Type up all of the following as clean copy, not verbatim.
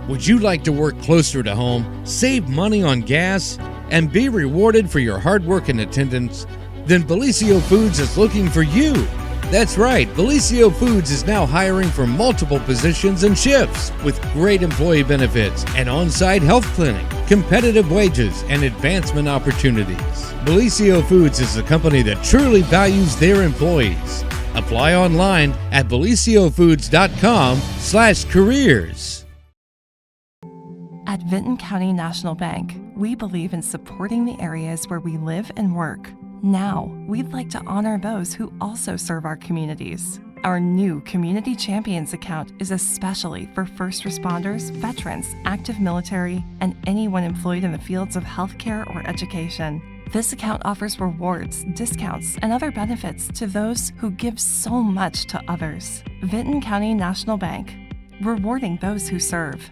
Would you like to work closer to home, save money on gas, and be rewarded for your hard work and attendance? Then Bellisio Foods is looking for you. That's right, Bellisio Foods is now hiring for multiple positions and shifts with great employee benefits, an on-site health clinic, competitive wages, and advancement opportunities. Bellisio Foods is a company that truly values their employees. Apply online at BellisioFoods.com/careers. At Vinton County National Bank, we believe in supporting the areas where we live and work. Now, we'd like to honor those who also serve our communities. Our new Community Champions account is especially for first responders, veterans, active military, and anyone employed in the fields of healthcare or education. This account offers rewards, discounts, and other benefits to those who give so much to others. Vinton County National Bank, rewarding those who serve.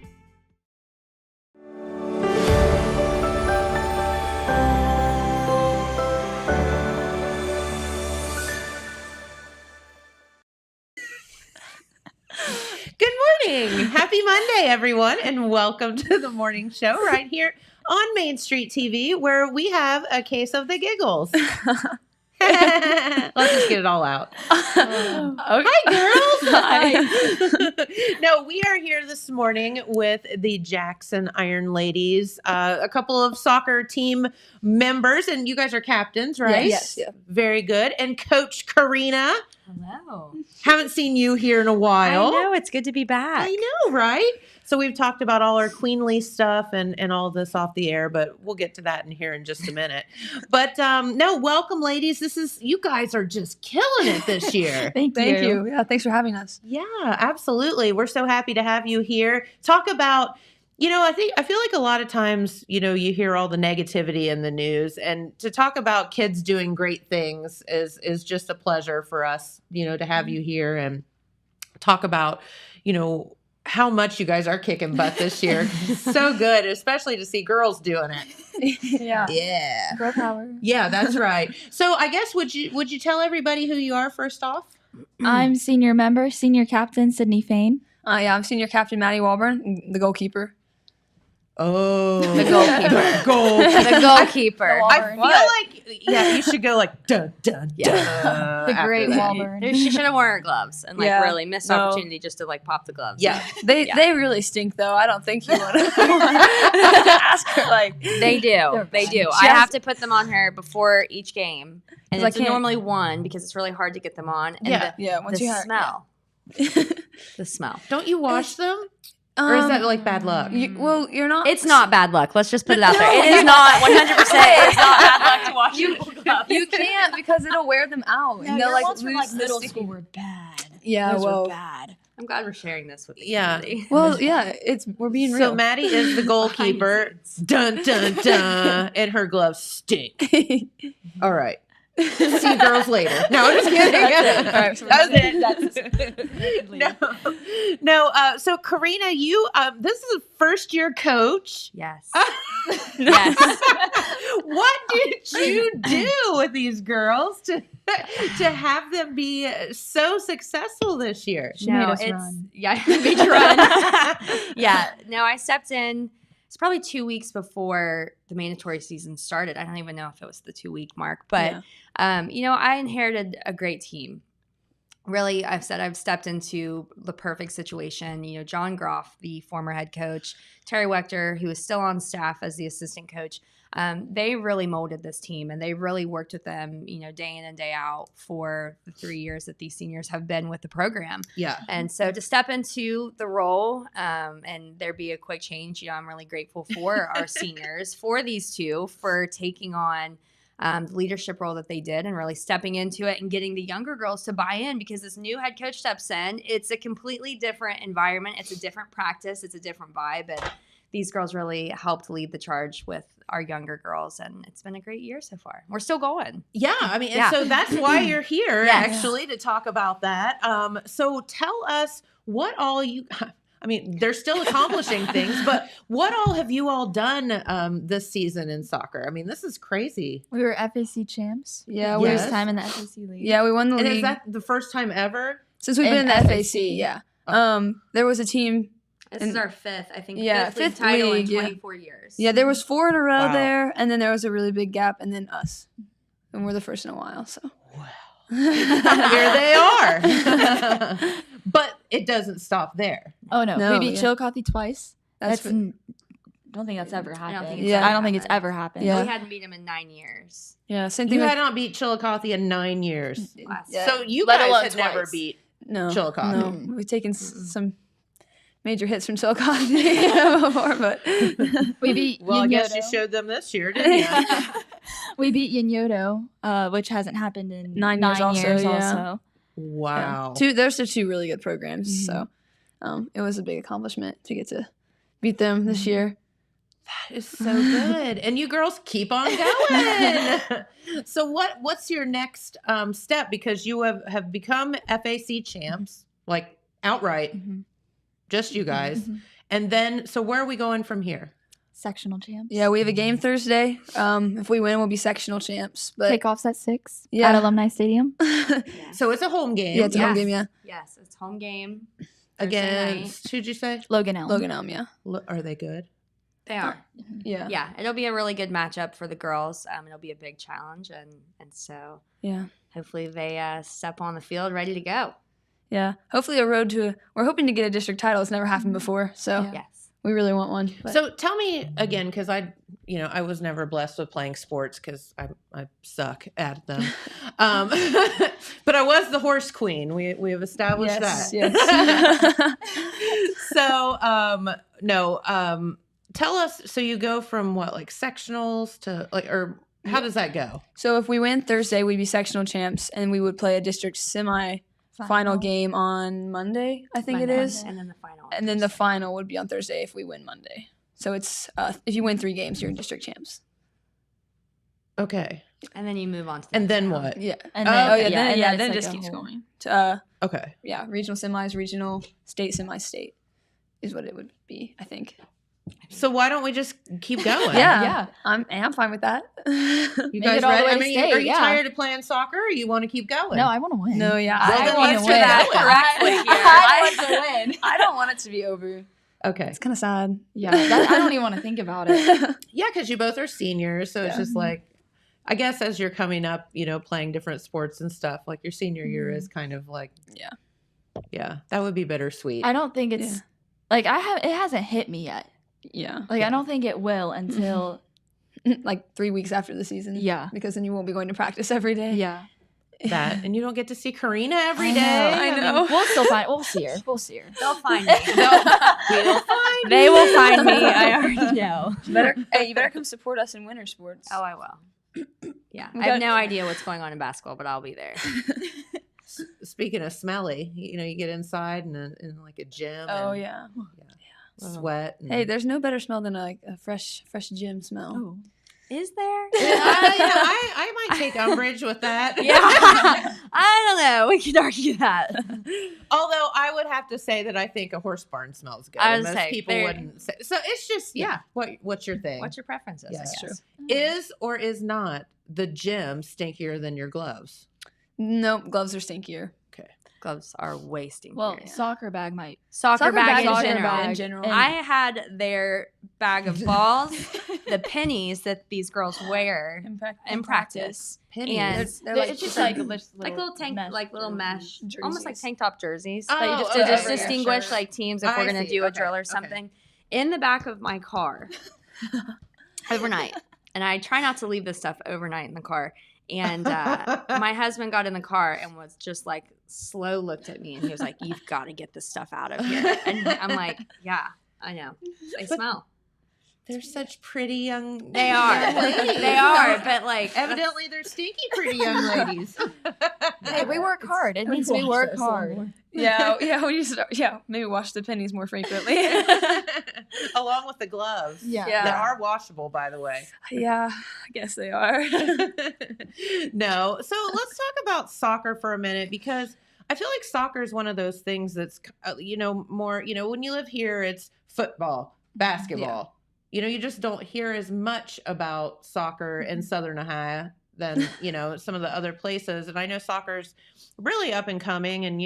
Good morning. Happy Monday, everyone, and welcome to the morning show right here on Main Street TV, where we have a case of the giggles. Let's just get it all out. Hi, girls. Hi. No, we are here this morning with the Jackson Ironladies, a couple of soccer team members, and you guys are captains, right? Yes. Yeah. Very good. And Coach Karena. Hello. Haven't seen you here in a while. I know, it's good to be back. I know, right? So we've talked about all our queenly stuff and all this off the air, but we'll get to that in here in just a minute. But no, welcome, ladies. You guys are just killing it this year. Thank you. Yeah, thanks for having us. Yeah, absolutely. We're so happy to have you here. Talk about, I feel like a lot of times, you hear all the negativity in the news, and to talk about kids doing great things is just a pleasure for us, to have you here and talk about, how much you guys are kicking butt this year. So good, especially to see girls doing it. Yeah. Yeah. Girl power. Yeah, that's right. So I guess would you tell everybody who you are first off? I'm senior captain Sydney Fain. Yeah, I'm senior captain Mattie Walburn, the goalkeeper. Oh, The goalkeeper. The The goalkeeper. I feel like, you should go like, dun, dun, Yeah. The great Walburn. She should have worn her gloves and Yeah. really missed the opportunity just to pop the gloves. Yeah. They really stink though. I don't think you want to ask her They do. They do. I have to put them on her before each game. And 'Cause I it's can't- normally one because it's really hard to get them on. And Yeah. once the you have smell. The smell. Don't you wash them? Or is that like bad luck? You're not. It's not bad luck. Let's just put it out there. It is not 100%. It's not bad luck to wash your gloves. You can't because it'll wear them out. No, and they'll your ones from lose the middle sticky- school were bad. Yeah, Those well, were bad. I'm glad we're sharing this with the Yeah. community. well, yeah. We're being real. So Maddie is the goalkeeper. Dun, dun, dun. And her gloves stink. All right. See you girls later. No, I'm just kidding. That's it. All right, That's No. So Karena, you this is a first year coach. Yes. Yes. What did you do with these girls to have them be so successful this year? She made us run. Yeah, I made you run. Yeah. No, I stepped in. It's probably 2 weeks before the mandatory season started. I don't even know if it was the 2 week mark, but I inherited a great team. Really, I've stepped into the perfect situation. John Groff, the former head coach, Terry Wechter, who is still on staff as the assistant coach, they really molded this team, and they really worked with them, day in and day out for the 3 years that these seniors have been with the program. Yeah. And so to step into the role and there be a quick change, I'm really grateful for our seniors, for these two, for taking on the leadership role that they did and really stepping into it and getting the younger girls to buy in, because this new head coach steps in. It's a completely different environment. It's a different practice. It's a different vibe. And these girls really helped lead the charge with our younger girls, and it's been a great year so far. We're still going. Yeah, I mean, Yeah. and so that's why you're here, Yes. actually, to talk about that. So tell us what all they're still accomplishing things, but what all have you all done this season in soccer? I mean, this is crazy. We were FAC champs. Yeah, First Yes. time in the FAC league. we won the And league is that the first time ever? since we've been in the FAC. Yeah. There was a team This is our fifth, I think, fifth fifth title league, in yeah. 24 years. Yeah, there was 4 in a row Wow. there, and then there was a really big gap, and then us. And we're the first in a while, so. Wow. Here they are. But it doesn't stop there. Oh no, No, we beat yeah. Chillicothe twice. That's Don't think that's ever I happened. don't think Yeah. I don't think it's ever happened. Yeah. We hadn't beat him in 9 years. Yeah, same thing You with had not beat Chillicothe in 9 years. Yeah. So you Let guys alone had never twice. beat. no, Chillicothe. No, we've taken some major hits from Chillicothe before, but We beat Well, I guess Yinyoto. you showed them this year, didn't you? We beat Yinyoto, which hasn't happened in 9 9 years also, years yeah. also. Wow. those are 2 really good programs, so it was a big accomplishment to get to beat them this year. That is so good. And you girls keep on going. So what's your next step? Because you have become FAC champs, like outright, just you guys. And then, so where are we going from here? Sectional champs. Yeah, we have a game Thursday. If we win, we'll be sectional champs. But Kickoffs at 6 Yeah. at Alumni Stadium. So it's a home game. yeah, it's a home game. Yeah, Yes, it's home game. Thursday night. Against, who'd you say? Logan Elm. Logan Elm. Yeah, Are they good? They are. yeah, Yeah, it'll be a really good matchup for the girls. It'll be a big challenge, and so yeah. hopefully they step on the field ready to go. Yeah, hopefully we're hoping to get a district title. It's never happened before, so Yes. we really want one. But So tell me again, because I was never blessed with playing sports because I suck at them. But I was the horse queen. We have established that. yes. So tell us. So you go from what, like sectionals to like, or how does that go? So if we win Thursday, we'd be sectional champs, and we would play a district semi-final game on Monday, I think it is. And then the final. And then the final would be on Thursday if we win Monday. So it's if you win 3 games, you're district champs. Okay, And then you move on to the and next then round. what? Yeah. And Oh, then, okay. Then it's it like just a keeps whole- going. To, Okay. yeah, regional semis, regional, state, semi-state is what it would be, I think. So why don't we just keep going? Yeah. I'm fine with that. You Make guys it all the ready? way I to mean, state, are you yeah. tired of playing soccer, or you want to keep going? No, I want to win. No, yeah. Well, I then want let's to do win. that correctly here. I want to win. I don't want it to be over. Okay. It's kind of sad. Yeah, I don't even want to think about it. Yeah, because you both are seniors, so it's just like, I guess as you're coming up, playing different sports and stuff, like your senior year is kind of like, yeah, that would be bittersweet. I don't think it's like it hasn't hit me yet. Yeah. Like I don't think it will until Like 3 weeks after the season. Yeah. Because then you won't be going to practice every day. yeah. That, and you don't get to see Karena every I day. know. I mean, know. We'll still find. We'll see her. We'll see her. They'll find me. we'll find They you. will find me. I already know. You better come support us in winter sports. Oh, I will. Yeah. We I have got- no idea what's going on in basketball, but I'll be there. Speaking of smelly, you get inside in like a gym. Oh, and yeah. sweat. And, Hey, there's no better smell than a fresh gym smell. Oh. Is there? I might take umbrage with that. Yeah. I don't know. We could argue that. Although I would have to say that I think a horse barn smells good. I and would most say, people very- wouldn't say. So it's just what's your thing? What's your preferences? Yeah, I that's guess. Is or is not the gym stinkier than your gloves? Nope, gloves are stinkier. Gloves are way stinkier. Well, soccer bag might. Soccer bag bag in in general. general. I had their bag of balls, the pennies that these girls wear in practice. Pennies. And They're like it's just like little tank, little mesh, almost like jerseys. tank top jerseys. Oh, that you just okay. to just Yeah, distinguish sure. like teams if I we're gonna see. do a Okay, drill or okay. something. In the back of my car overnight, and I try not to leave this stuff overnight in the car. And my husband got in the car and was just like slow looked at me and he was like, "You've got to get this stuff out of here." And I'm like, "Yeah, I know. They smell. They're such pretty young. They are. young ladies. They are. But like, Evidently, they're stinky, pretty young ladies. Hey, we work hard. It means we work hard. Yeah, we just maybe wash the pennies more frequently. Along with the gloves. Yeah. Yeah. That are washable, by the way. Yeah, I guess they are. No. So let's talk about soccer for a minute because I feel like soccer is one of those things that's, more, when you live here, it's football, basketball. You just don't hear as much about soccer in Southern Ohio than, some of the other places. And I know soccer's really up and coming, and,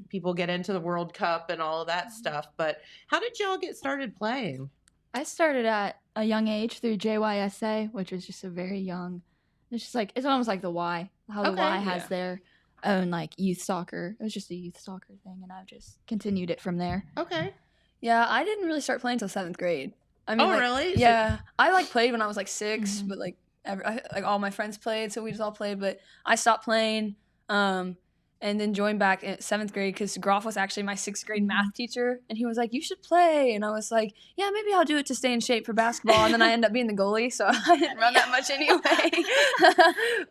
people get into the World Cup and all of that stuff. But how did y'all get started playing? I started at a young age through JYSA, which was just a very young. It's just like, it's almost like the Y, how the Y has their own like youth soccer. It was just a youth soccer thing, and I've just continued it from there. Okay. Yeah, I didn't really start playing until 7th grade. I mean, really? Yeah, I played when I was 6, but all my friends played, so we just all played. But I stopped playing, and then joined back in 7th grade because Groff was actually my 6th grade math teacher, and he was like, "You should play," and I was like, "Yeah, maybe I'll do it to stay in shape for basketball." And then I ended up being the goalie, so I didn't run that much anyway.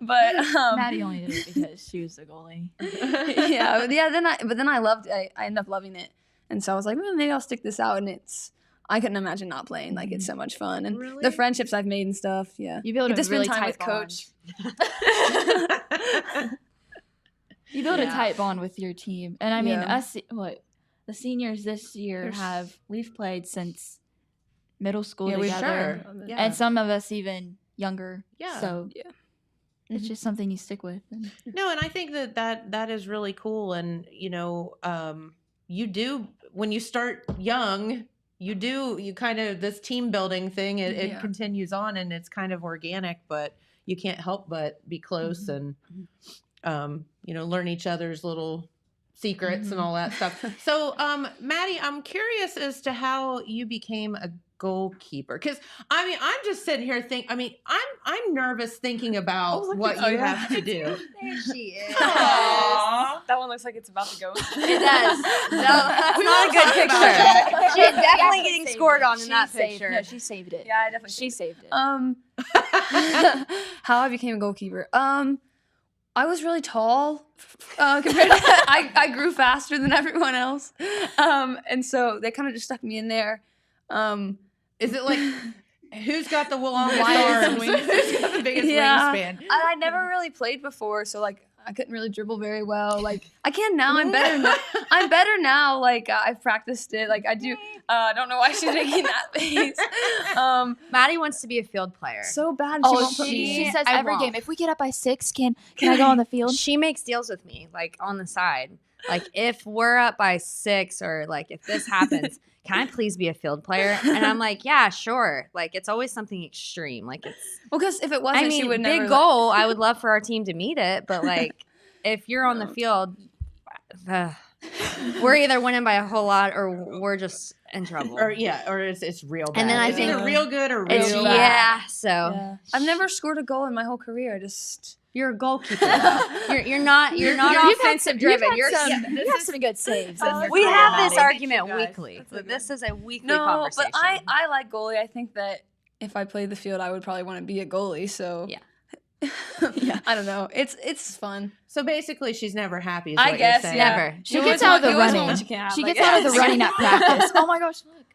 But Maddie only did it because she was the goalie. Then I ended up loving it, and so I was like, maybe I'll stick this out, and I couldn't imagine not playing. Like, it's so much fun, and the friendships I've made and stuff. Yeah, you build a really time tight with bond. Coach. You build a tight bond with your team, and I mean, the seniors this year we've played since middle school together, and some of us even younger. Yeah, so it's just something you stick with. No, and I think that is really cool, and you do when you start young. You kind of, this team building thing, it continues on, and it's kind of organic, but you can't help but be close and, learn each other's little secrets and all that stuff. So, Mattie, I'm curious as to how you became a goalkeeper. Because, I'm just sitting here I'm nervous thinking about what you have to do. There she is. Aww. That one looks like it's about to go. It does. No, that's not a good picture. She's definitely getting scored on in that picture. No, she saved it. Yeah, I definitely. She saved it. How I became a goalkeeper. I was really tall compared to I grew faster than everyone else, and so they kind of just stuck me in there. Is it like who's got the longest arms? Who's got the biggest wingspan? I never really played before, so I couldn't really dribble very well. I can now. I'm better. I'm better now. I've practiced it. I do. I don't know why she's making that face. Maddie wants to be a field player so bad. She says every game, if we get up by 6, can I go on the field? She makes deals with me on the side. If we're up by 6 or if this happens, can I please be a field player? And I'm like, yeah, sure. It's always something extreme. It's because if it wasn't, she would never. Big goal. I would love for our team to meet it, but if you're on the field, we're either winning by a whole lot or we're just in trouble. Or it's real bad. And then it's either real good or real bad. Yeah. So I've never scored a goal in my whole career. You're a goalkeeper. You're not offensive driven. You have some good saves. We have this argument weekly. This is a weekly conversation. But I like goalie. I think that if I played the field, I would probably want to be a goalie. So yeah. I don't know. It's fun. So basically, she's never happy. Is I what guess you're saying. never. She gets out of the running. She gets out of the running at practice. Oh my gosh! Look.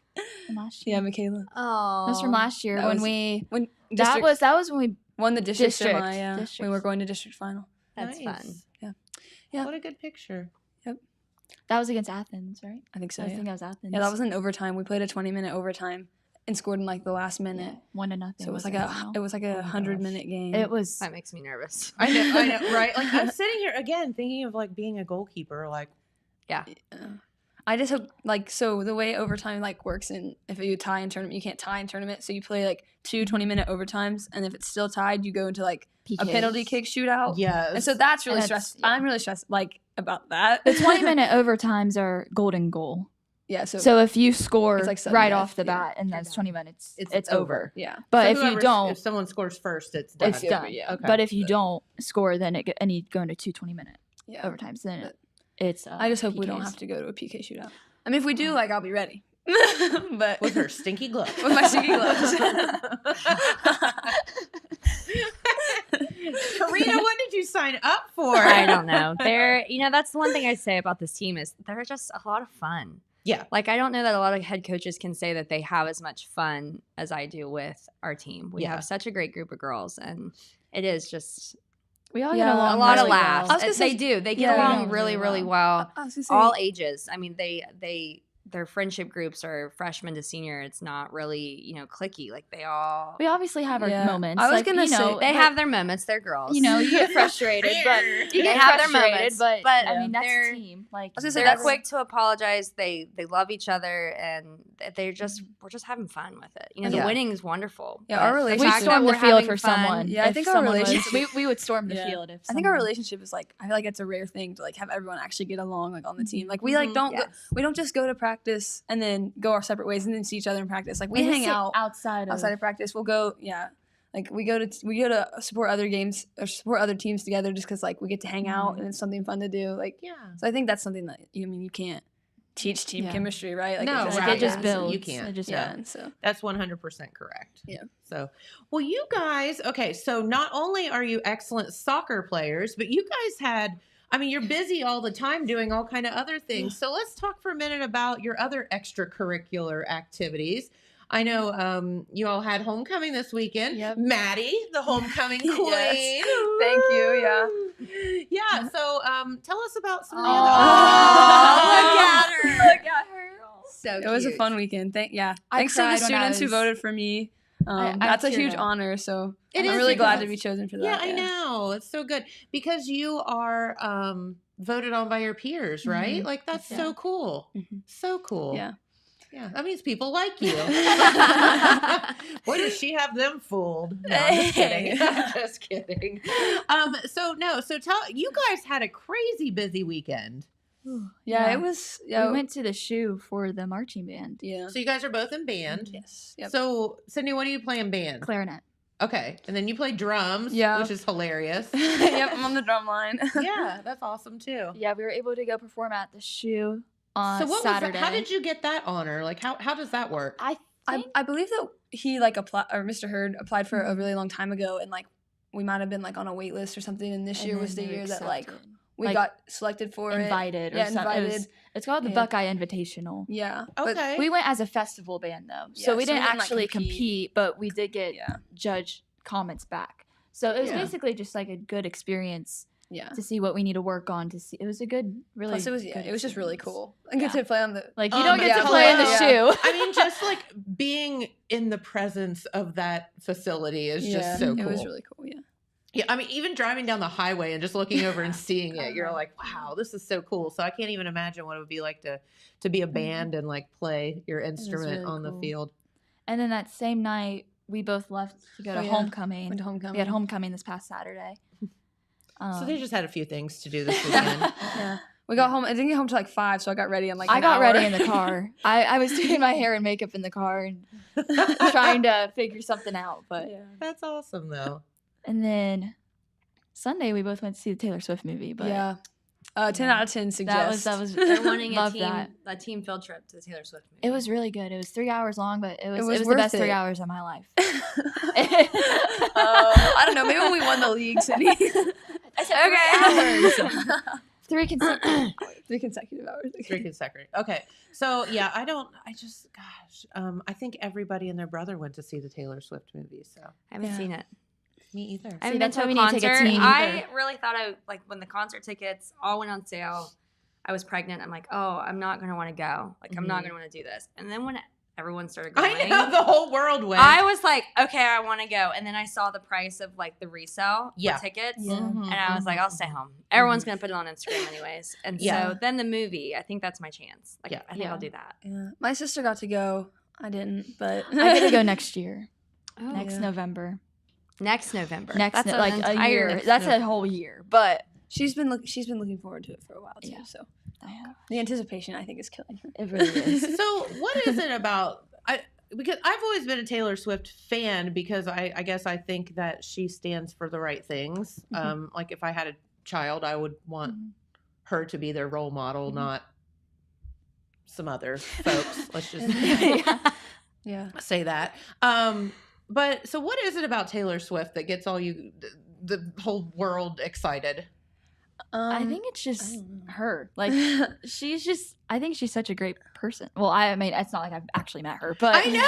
From last year. Yeah, Michaela. Oh, that was from last year when that was when we won the district. District. We were going to district final. That's fun. Yeah. What a good picture. Yep. That was against Athens, right? I think so. I think that was Athens. Yeah, that was in overtime. We played a 20-minute overtime and scored in the last minute. 1-0. So it was like a 100-minute game. It was. That makes me nervous. I know, right? I'm sitting here again thinking of being a goalkeeper. Yeah. I just hope so the way overtime works, and if you tie in tournament, you can't tie in tournament, so you play 2 20-minute overtimes, and if it's still tied, you go into a penalty kick shootout. Yes. And so that's really stressful. Yeah. I'm really stressed about that. The 20-minute overtimes are golden goal. Yeah. So if you score right off the bat in those 20 minutes, it's over. Yeah. But if someone scores first, it's done. It's done. Yeah. Okay. But if you don't score, then and you go into 2 20-minute overtimes, then it's. I just hope we don't have to go to a PK shootout. I mean, if we do, I'll be ready. But with her stinky gloves. With my stinky gloves. Karena, what did you sign up for? I don't know. That's the one thing I say about this team is they're just a lot of fun. Yeah. I don't know that a lot of head coaches can say that they have as much fun as I do with our team. We have such a great group of girls, and it is just we all get along a lot really of laughs. well. They do. They get along really, really well. All ages. I mean, they their friendship groups are freshman to senior. It's not really, cliquey. Like they all. We obviously have our moments. I was gonna say they have their moments. They're girls. You get frustrated, but they have their moments. But I mean, that's a team. Like they're quick to apologize. They love each other, and we're just having fun with it. The winning is wonderful. Yeah, our relationship. We storm the field for someone. Yeah, I think our relationship. We would storm the field. If I think our relationship is like, I feel like it's a rare thing to like have everyone actually get along like on the team. Like we like we don't just go to practice and then go our separate ways and then see each other in practice. Like we hang out outside of practice. We'll go like we go to support other games or support other teams together just because like we get to hang out and it's something fun to do. Like so I think that's something that you can't teach team chemistry, right? Like no, it just builds. You can't. It just builds. So that's 100% correct. Yeah. So, well, you guys, okay. So not only are you excellent soccer players, but you guys you're busy all the time doing all kind of other things. So let's talk for a minute about your other extracurricular activities. I know you all had homecoming this weekend. Yep. Mattie, the homecoming queen. Yes. Thank you. Yeah. So tell us about some of the other. Look at her. So it was a fun weekend. Thanks to the students who voted for me. That's a huge honor. So I'm really glad to be chosen for that. Yeah, I know. It's so good because you are voted on by your peers, right? Mm-hmm. Like that's so cool. Mm-hmm. So cool. Yeah. Yeah, that means people like you. Boy, does she have them fooled. No, I'm just kidding. I'm just kidding. So tell you guys had a crazy busy weekend. Yeah, it was. Yeah, we went to the shoe for the marching band. Yeah. So you guys are both in band. Yes. Yep. So Sydney, what do you play in band? Clarinet. Okay, and then you play drums, which is hilarious. Yep, I'm on the drum line. Yeah, that's awesome too. Yeah, we were able to go perform at the shoe on Saturday. How did you get that honor? Like, how does that work? I believe that he applied, or Mr. Hurd applied for a really long time ago, and like we might have been like on a wait list or something. And this year was the year that like we got selected for invited. It's called the Buckeye Invitational. Yeah. Okay. But we went as a festival band though, so we didn't actually compete, but we did get judge comments back. So it was basically just like a good experience. Yeah. To see what we need to work on. It was a good, really. Plus, it was just really cool. And get to play on the you don't get to play in the shoe. I mean, just like being in the presence of that facility is just so cool. It was really cool. Yeah. Yeah, I mean, even driving down the highway and just looking over and seeing it, you're like, wow, this is so cool. So I can't even imagine what it would be like to be a band and like play your instrument really on the field. And then that same night, we both left to go to homecoming. Went to homecoming. We had homecoming this past Saturday. So they just had a few things to do this weekend. Yeah. We got home. I didn't get home till like 5, so I got ready in like I got ready in the car. I was doing my hair and makeup in the car and trying to figure something out. But that's awesome though. And then Sunday we both went to see the Taylor Swift movie. But 10 out of 10 suggest. That was they're wanting a team field trip to the Taylor Swift movie. It was really good. It was 3 hours long, but it was the best 3 hours of my life. I don't know. Maybe when we won the league, Sydney. I said 3 hours. 3 consecutive hours. 3 consecutive hours. 3 consecutive. Okay. So I think everybody and their brother went to see the Taylor Swift movie. So I haven't seen it. Me either. I haven't been to a concert. I really thought when the concert tickets all went on sale, I was pregnant. I'm like, oh, I'm not going to want to go. Like, I'm not going to want to do this. And then when everyone started going. I know, the whole world went. I was like, okay, I want to go. And then I saw the price of like the resale tickets. Yeah. And I was like, I'll stay home. Everyone's going to put it on Instagram anyways. And so then the movie, I think that's my chance. Like, I think I'll do that. Yeah. My sister got to go. I didn't, but I get to go next year. Next November. Next November. That's like a year. That's a whole year. But she's been looking forward to it for a while too. Yeah. So the anticipation, I think, is killing her. It really is. So what is it about? Because I've always been a Taylor Swift fan because I guess I think that she stands for the right things. Like if I had a child, I would want her to be their role model, not some other folks. Let's just say that. But so what is it about Taylor Swift that gets the whole world excited? I think it's just her. Like I think she's such a great person. Well, I mean, it's not like I've actually met her, but I know.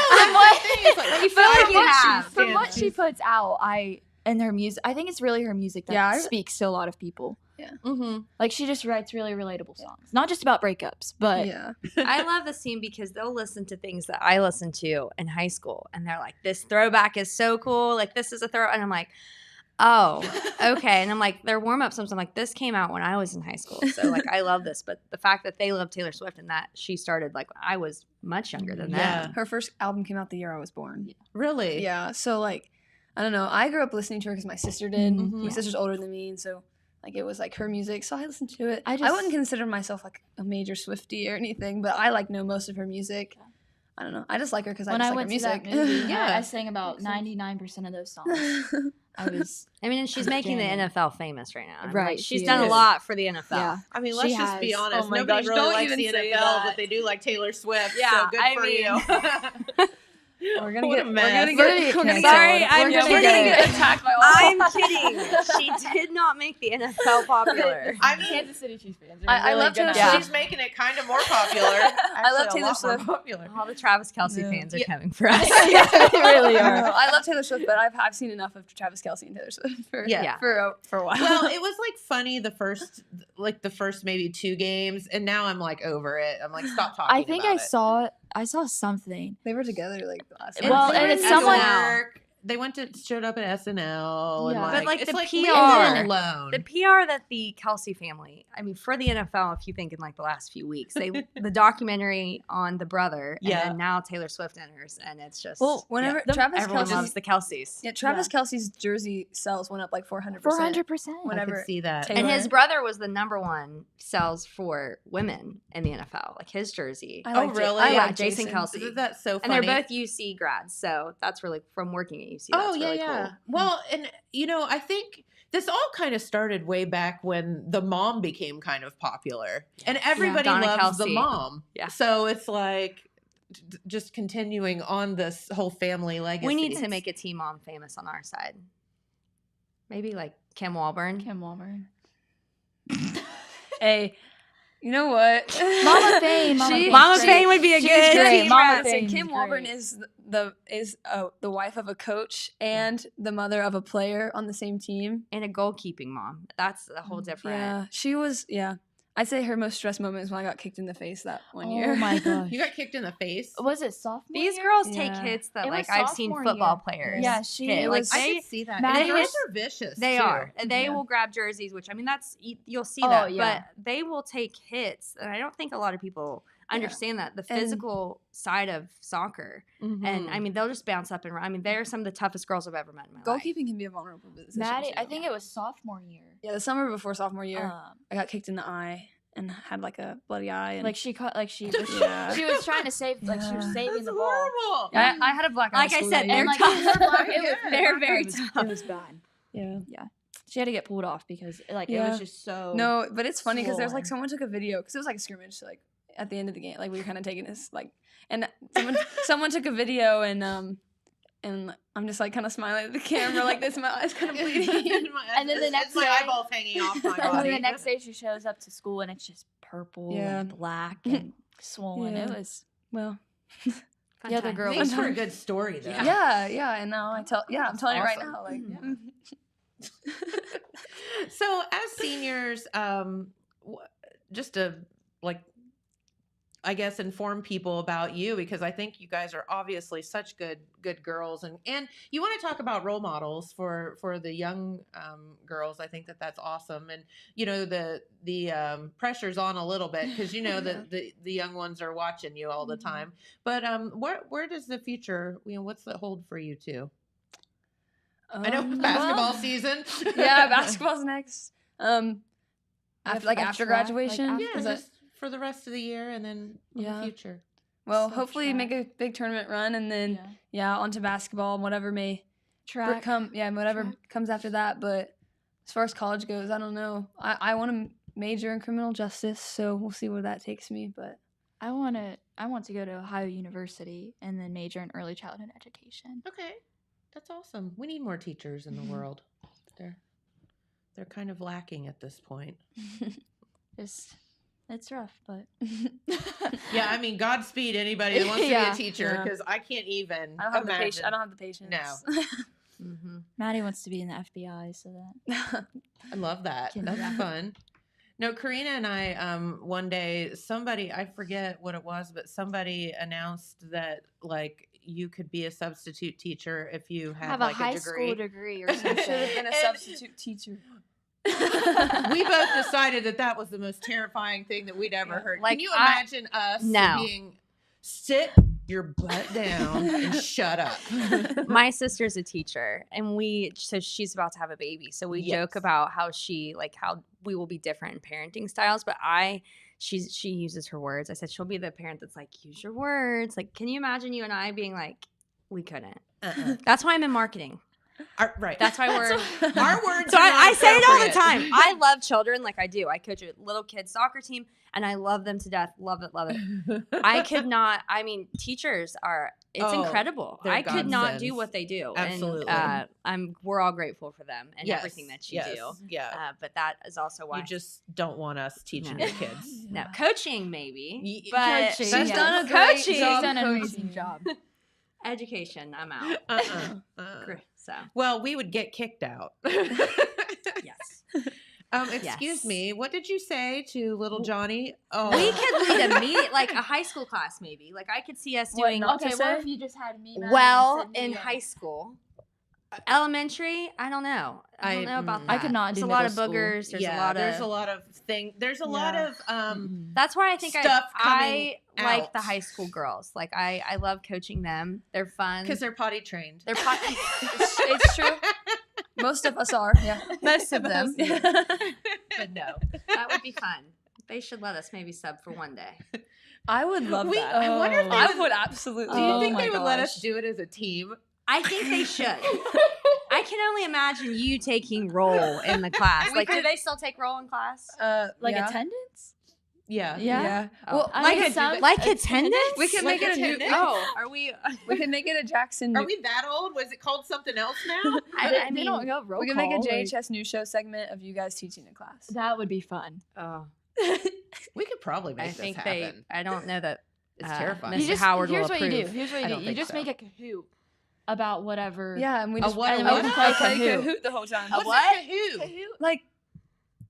From what she puts out, and her music, I think it's really her music that speaks to a lot of people. Yeah. Mm-hmm. Like, she just writes really relatable songs. Not just about breakups, but I love the scene because they'll listen to things that I listened to in high school, and they're like, "This throwback is so cool. Like, this is a throw," and I'm like, "Oh, okay." And I'm like, their warm up songs. I'm like, this came out when I was in high school, so like, I love this. But the fact that they love Taylor Swift and that she started like I was much younger than them. Her first album came out the year I was born. Really? Yeah. So like, I don't know. I grew up listening to her because my sister did. Mm-hmm. My sister's older than me, and so like it was like her music. So I listened to it. I just- wouldn't consider myself like a major Swiftie or anything, but I like know most of her music. I don't know. I just like her because I when just I like went her to music. that movie, Yeah. I sang about 99% of those songs. I was I mean, and she's making the jamming. NFL famous right now. I mean, Right, like, she's she done a is. lot for the NFL. Yeah. I mean, She let's just be has. honest. Oh my Nobody gosh, really don't likes even the say NFL, that. but they do like Taylor Swift. Yeah, so good I for mean- you. We're gonna What get. a We're mess. gonna We're get. gonna We're get gonna Sorry, get. I'm we're gonna kidding. get attacked by all. I'm kidding. She did not make the NFL popular. I mean, Kansas City Chiefs fans. I love Taylor she's Swift. making it kind of more popular. I love Actually, a Taylor lot more Swift. popular. All the Travis Kelce fans are Yeah. coming for us. They really are. I love Taylor Swift, but I've seen enough of Travis Kelce and Taylor Swift for Yeah. for a while. Well, it was like funny the first maybe 2 games, and now I'm like over it. I'm like, stop talking. I think about I saw something. they were together like the last. it. Well, they and were it's in someone- New York. They showed up at SNL, and Yeah. like, But, like, it's the like PR leave it alone. The PR that the Kelce family, I mean, for the NFL, if you think in like the last few weeks, the documentary on the brother, and Yeah. then now Taylor Swift enters, and it's just whenever Yeah. Travis everyone Kelce, loves the Kelces. Travis Kelce's jersey sales went up like 400%. 400%. I Whenever could see that. Taylor- And his brother was the #1 sells for women in the NFL, like his jersey. I like really? I Yeah, like Jason Kelce. Isn't that so And funny? they're both UC grads, so that's really from working at UC. That's really cool. Well, and I think this all kind of started way back when the mom became kind of popular, and everybody Donna loves the Kelce. mom. Yeah. So it's like just continuing on this whole family legacy. We need to make a T mom famous on our side. Maybe like Kim Walburn. Kim Walburn. Hey, you know what? Mama Fain. Mama Fain would be a She's good great. team Mama rep. Fain's Kim Walburn great. is the wife of a coach and the mother of a player on the same team. And a goalkeeping mom. That's a whole different. Yeah, she was. Yeah, I'd say her most stressed moment is when I got kicked in the face that one year. Oh my gosh. You got kicked in the face. Was it sophomore These year? girls take Yeah. hits that It like was I've seen sophomore football year. players. Yeah, she hit. it Like was. I they could see that. Maddie And the girls was- are vicious. They too. are. And they Yeah. will grab jerseys, which I mean that's you'll see Oh, that. yeah. But they will take hits. And I don't think a lot of people understand that. The And- physical side of soccer. Mhm. And I mean they'll just bounce up and run. I mean, they're some of the toughest girls I've ever met in my life. Goalkeeping can be a vulnerable position. Maddie, too. I think it was sophomore year. Yeah, the summer before sophomore year, Um, I got kicked in the eye and had like a bloody eye. And like she caught, like she was, Yeah. she was trying to save, like she was Yeah. saving That's the ball. horrible. Yeah, I had a black eye. Like I school said, that they're year. like, tough. it was They're very it was, tough. It was bad. Yeah. She had to get pulled off because like it Yeah. was just so. No, but it's funny because there's like swollen. someone took a video because it was like a scrimmage, so, like at the end of the game, like we were kind of taking this like, and someone took a video and I'm just like kind of smiling at the camera like this, my eyes kind of bleeding. And then the next my day- eyeballs hanging off my And then body. the next day she shows up to school and it's just purple Yeah. and black and swollen. Yeah. It was Well, Fun the other time. girl Makes was for a good story though. yeah, and now I'm telling it right awesome. now, like. Yeah. So as seniors, just to like, I guess inform people about you, because I think you guys are obviously such good girls, and you want to talk about role models for the young girls. I think that's awesome, and the pressure's on a little bit because the young ones are watching you all the time. But where does the future? What's that hold for you too? I know basketball season. Yeah, basketball's next. After after graduation. that, Yeah, Is that- just for the rest of the year and then in the future. well, So hopefully track. make a big tournament run and then onto basketball and whatever may track. whatever Track. comes after that. But as far as college goes, I don't know. I want to major in criminal justice, so we'll see where that takes me. But I want to go to Ohio University and then major in early childhood education. Okay. That's awesome. We need more teachers in the world. They're kind of lacking at this point. It's rough, but Yeah, I mean, Godspeed anybody that wants to be Yeah. a teacher, because I can't even I don't have the imagine. patience. I don't have the patience. No. Mm-hmm. Mattie wants to be in the FBI, so that I love that. That's fun. No, Karena and I, one day, I forget what it was, but somebody announced that, like, you could be a substitute teacher if you had, have like, a high degree. school degree or something. Should have been a substitute teacher. We both decided that was the most terrifying thing that we'd ever heard. Like, Can you imagine us being, sit your butt down and shut up? My sister's a teacher, and so she's about to have a baby. So we joke about how we will be different in parenting styles, but she uses her words. I said she'll be the parent that's like, use your words. Like, can you imagine you and I being like, we couldn't. That's why I'm in marketing. Right. That's why we're our words. So I say it all the time. I love children like I do. I coach a little kids soccer team, and I love them to death. Love it. I could not. I mean, teachers are. It's incredible. I could not do what they do. Absolutely. And we're all grateful for them and everything that you do. Yeah. But that is also why you just don't want us teaching your kids. No, coaching maybe. But Coaching, She's done a coaching. great job. She's done an amazing job. Education, I'm out. So well, we would get kicked out. yes. Excuse me. What did you say to little Johnny? Oh, We could lead a meeting, like a high school class, maybe. Like I could see us doing. Okay, what if you just had me? Mattie, Well, and Sydney in high school, elementary, I don't know. I don't know about that. I could not do There's a lot of middle school. boogers. There's a lot of things. There's a lot of That's why I think stuff I coming like out. the high school girls. Like I love coaching them. They're fun. because they're potty trained. They're It's true. Most of us are. Yeah. most of them. But no, That would be fun. They should let us maybe sub for one day. I would love that. I wonder if they I would- would absolutely. do you Oh think my they would let us gosh. do it as a team? I think they should. I can only imagine you taking roll in the class. Like, do they still take roll in class? Like yeah. attendance? Yeah. Yeah. Oh. Well, I Like mean, a- some- like attendance? we can Like make it a new. attendance? Oh, are we? We can make it a Jackson. Are we that old? Was it called something else now? I They mean, don't go roll We can make a call, like- JHS news show segment of you guys teaching a class. That would be fun. oh, We could probably make I this think happen. I don't know that. It's terrifying. Mr. Howard will here's what you do. approve. Here's what I you do. don't You think just so. make a Kahoot about whatever. Yeah, and we A just what? and A we what? play play Kahoot. Kahoot the whole time. A What's what? a Kahoot? Like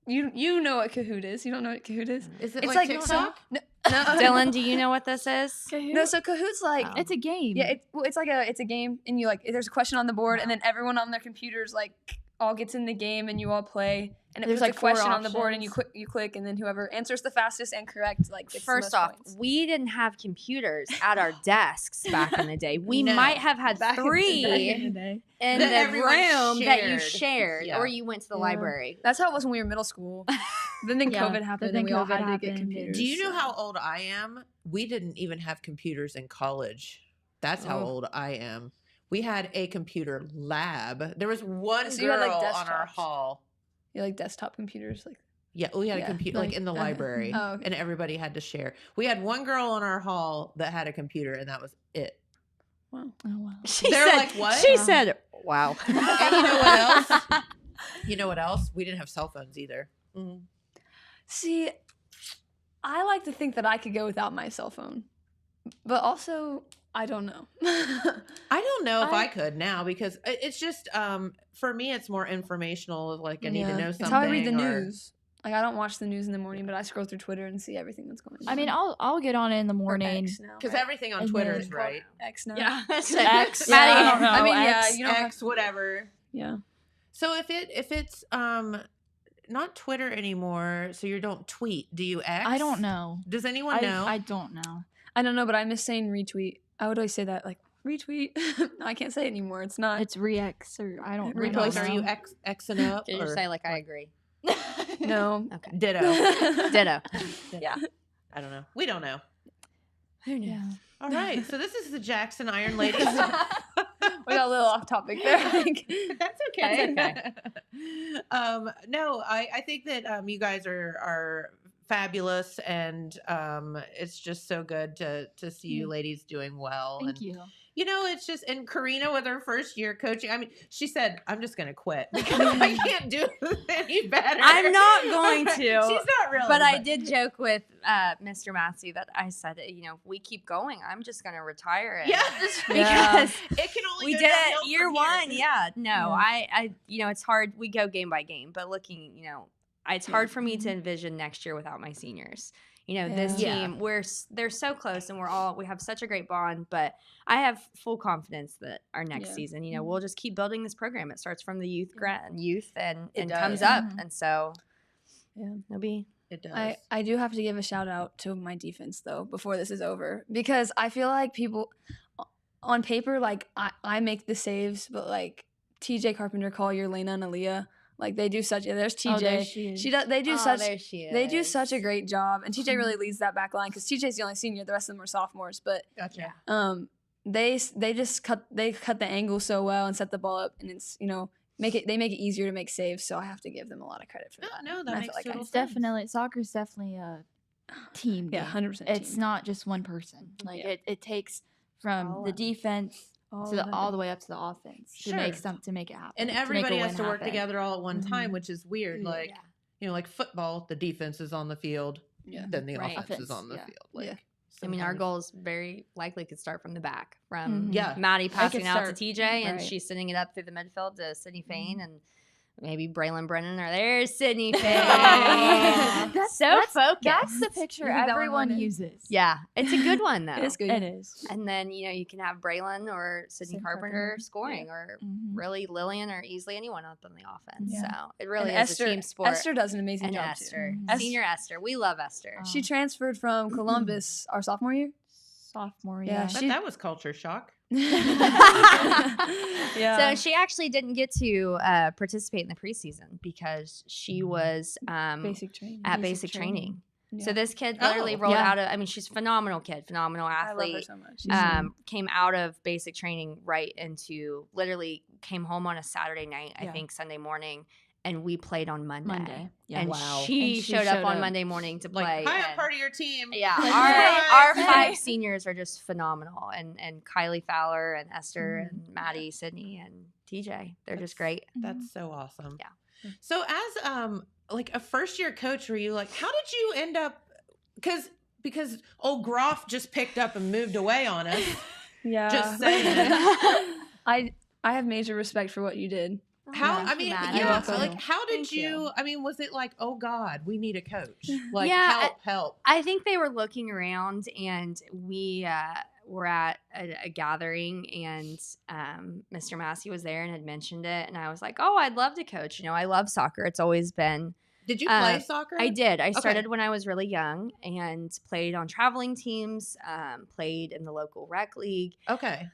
you know what Kahoot is? You don't know what Kahoot is? Is it It's like like TikTok? No, Dylan, do you know what this is? Kahoot? no. So Kahoot's like Oh. It's a game. yeah, it's a game, and you like there's a question on the board, and then everyone on their computers like all gets in the game, and you all play, and There's there's like like a 4 question on the board, and you options. click, and then whoever answers the fastest and correct like gets the First most off, points. we didn't have computers at our desks back in the day. We No. might have had Back in the 3 day. in That the everyone room that you shared. shared, Yeah. or you went to the Yeah. library. That's how it was when we were in middle school. Then Yeah, COVID happened, then and we all COVID had to get happened, computers. Do you know how old I am? We didn't even have computers in college. That's how Oh. old I am. We had a computer lab. There was one So you had, girl like, on our desktops? hall. You like desktop computers, like Yeah, we had a Yeah, computer like like, in the library, oh, okay. and everybody had to share. We had one girl on our hall that had a computer, and that was it. wow. Oh wow. She They're said, like, "What?" She said, wow. And you know what else? You know what else? We didn't have cell phones either. See, I like to think that I could go without my cell phone, but also I don't know. I don't know if I I- could now because it's just for me it's more informational. Like I need to know something. It's how I read the or- news. Like I don't watch the news in the morning, but I scroll through Twitter and see everything that's going on. I mean, I'll get on it in the Or morning. X now, Because right? everything on And Twitter then- is right. X now. Yeah. X. Maddie, I don't know. I mean, yeah, X. you don't have- X, whatever. Yeah. So if it's not Twitter anymore, so you don't tweet. Do you X? I don't know. Does anyone know? I don't know. I don't know, but I miss saying retweet. I would always say that, like retweet. I can't say it anymore. It's not. It's re-X or I don't really Repost. know. Are you Xing up? Did you or- say like I agree? no. Okay. Ditto. Ditto. Yeah. I don't know. We don't know. Who knew? Yeah. All right. So this is the Jackson Iron Ladies. We got a little off topic there. I think. That's okay. That's No, I think that you guys are fabulous, and it's just so good to see you ladies doing well. Thank you. You know, it's just, and Karena with her first year coaching, I mean, she said, I'm just going to quit because I can't do any better. I'm not going to. She's not really. But I did joke with Mr. Mattie that I said, you know, if we keep going, I'm just going to retire it. Yeah. Because it can only we go did downhill it year from one. here. Yeah. No, I, you know, it's hard. We go game by game, but looking, you know, it's hard for me to envision next year without my seniors. You know, this team, they're so close, and we have such a great bond, but I have full confidence that our next season, you know, we'll just keep building this program. It starts from the youth and comes up. And so It does. I do have to give a shout out to my defense though, before this is over, because I feel like people on paper, like I make the saves, but like TJ Carpenter, Collier, Lena, and Aaliyah, like they do such. There's TJ. there she is. They do such. There she is. They do such a great job, and TJ really leads that back line because TJ's the only senior. The rest of them are sophomores, but Gotcha. they just cut the angle so well and set the ball up, and it's, you know, they make it easier to make saves. So I have to give them a lot of credit for that. No, that makes total sense. Definitely, soccer's definitely a team game. Yeah, 100%. It's not just one person. Like it takes from the defense all the way up to the offense to make it happen. And everybody has to work together all at one time, which is weird. Like, you know, like football, the defense is on the field, then the offense is on the field. Like, I mean, our goals very likely could start from the back, from Yeah. Mattie passing out to TJ, and she's sending it up through the midfield to Sydney Fain, and maybe Braylon Brennan, or there's Sydney Fain. That's focused. That's the picture everyone uses. Yeah, it's a good one though. It is good. It is. And then, you know, you can have Braylon or Sydney Carpenter scoring, or really Lillian, or easily anyone up on the offense. So it really is a team sport. Esther does an amazing and job Esther, too. Senior Esther, we love Esther. She transferred from Columbus our sophomore year. Sophomore, Yeah, But that was culture shock. So she actually didn't get to participate in the preseason because she was basic training. at basic training. Yeah. So this kid literally rolled out of, I mean, she's a phenomenal kid, phenomenal athlete. I love her so much. Came out of basic training right into, literally came home on a Saturday night, I think Sunday morning, and we played on Monday. Yeah. And Wow. she showed up on Monday morning to play. Like, hi, I'm and- part of your team. Yeah, our 5 seniors are just phenomenal, and Kylie Fowler and Esther and Mattie, Sydney, and TJ, they're just great. That's so awesome. Yeah. So as like a first year coach, were you like, how did you end up? Because old Groff just picked up and moved away on us. Yeah. Just saying. I have major respect for what you did. How? Yeah, I mean, Maddie. yeah. welcome. Like, how did Thank you? you. I mean, was it like, oh God, we need a coach? Like, Yeah, help. I think they were looking around, and we were at a gathering, and Mr. Massey was there and had mentioned it, and I was like, oh, I'd love to coach. You know, I love soccer. It's always been. Did you play soccer? I did. I Okay. started when I was really young and played on traveling teams, played in the local rec league. Okay.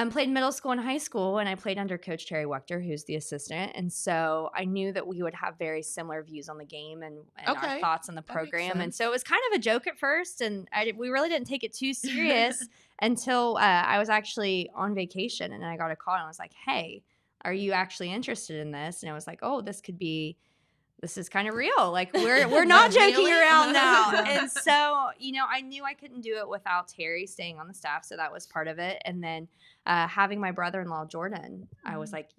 Played middle school and high school, and I played under Coach Terry Wechter, who's the assistant. And so I knew that we would have very similar views on the game and our thoughts on the makes program. And sense. so it was kind of a joke at first, and we really didn't take it too serious until I was actually on vacation, and I got a call, and I was like, hey, are you actually interested in this? And I was like, oh, this is kind of real. Like, we're not joking around now. And so, you know, I knew I couldn't do it without Terry staying on the staff. So that was part of it. And then having my brother-in-law, Jordan, I was like,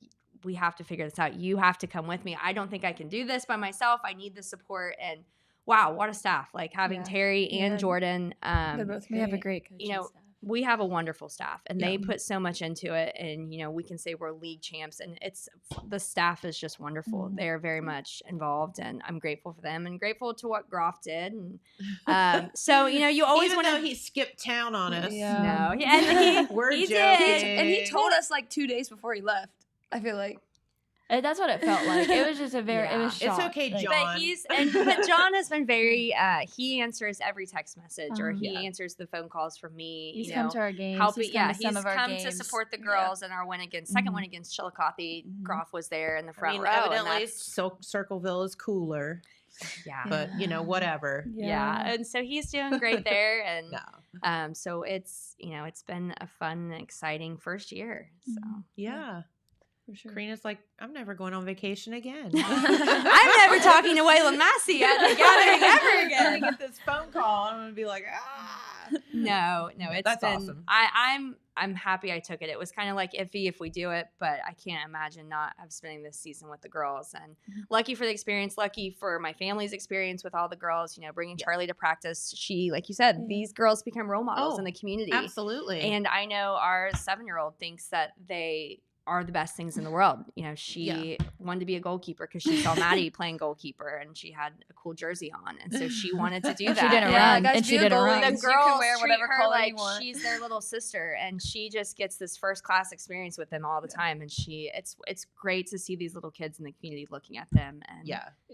we have to figure this out. You have to come with me. I don't think I can do this by myself. I need the support. And wow, what a staff. Like having Terry and Jordan. They're both We have a great coaching You know, staff. we have a wonderful staff, and they put so much into it. And, you know, we can say we're league champs, and the staff is just wonderful. They're very much involved, and I'm grateful for them and grateful to what Groff did. And so, you know, you always Even want though he skipped town on us. No, and We're he joking. did. And he told us like 2 days before he left. I feel like. That's what it felt like. It was just it was It's shock. okay, Like, John. But John has been very he answers every text message, or he answers the phone calls from me. He's you come know, to our games. helping. He's come to He's some of our come games. to support the girls in our second win against Chillicothe. Groff was there in the front row. and Evidently, that's- Circleville is cooler, yeah. but you know, whatever. Yeah, and so he's doing great there, and No. so it's, you know, it's been a fun and exciting first year. So Yeah. For sure. Karina's like, I'm never going on vacation again. I'm never talking to Waylon Massey at the gathering ever again. I'm gonna get this phone call. I'm gonna be like, No, that's awesome. I'm happy I took it. It was kind of like iffy if we do it, but I can't imagine not spending this season with the girls. And lucky for the experience, lucky for my family's experience with all the girls. Bringing Charlie to practice. She, like you said, these girls become role models in the community. Absolutely. And I know our 7-year-old thinks that they are the best things in the world. She wanted to be a goalkeeper because she saw Mattie playing goalkeeper and she had a cool jersey on. And so she wanted to do that. She didn't run. Guys, And she didn't run. The You girls can wear treat whatever her color like you want. she's their little sister, and she just gets this first class experience with them all the time. And it's great to see these little kids in the community looking at them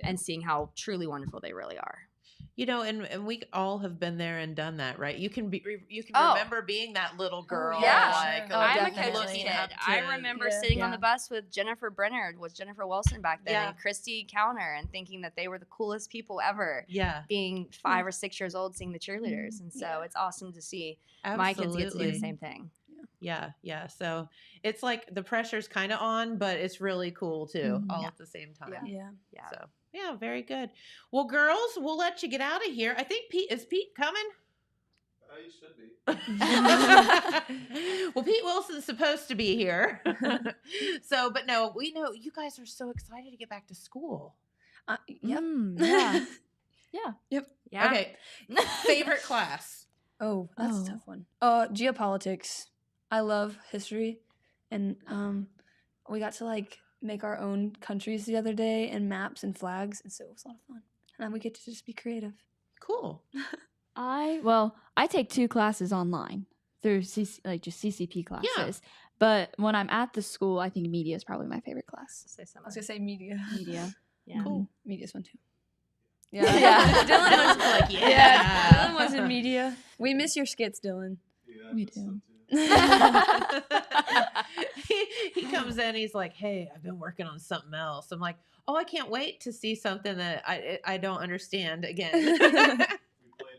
and seeing how truly wonderful they really are. And we all have been there and done that, right? You can remember being that little girl. Yeah, I'm a definitely. coach's kid. I remember sitting on the bus with Jennifer Brennard, was Jennifer Wilson back then, and Christy Counter, and thinking that they were the coolest people ever. Yeah, being 5 or 6 years old, seeing the cheerleaders, and so it's awesome to see my kids get to do the same thing. Yeah. So it's like the pressure's kind of on, but it's really cool too, all at the same time. Yeah. So. Yeah, very good. Well, girls, we'll let you get out of here. I think is Pete coming? You should be. Well, Pete Wilson's supposed to be here. But no, we know you guys are so excited to get back to school. Yep. Yeah. Yep. Yeah. Okay. Favorite class? Oh, that's a tough one. Geopolitics. I love history, and we got to make our own countries the other day and maps and flags, and so it was a lot of fun. And then we get to just be creative. Cool. I take 2 classes online through just CCP classes. But when I'm at the school, I think media is probably my favorite class. I was gonna say media. Media. Yeah. Cool. Media's fun too. Yeah. Dylan was like, Dylan was in media. We miss your skits, Dylan. Yeah, We do. He comes in, he's like, hey, I've been working on something else. I'm like, oh, I can't wait to see something that I don't understand again. We played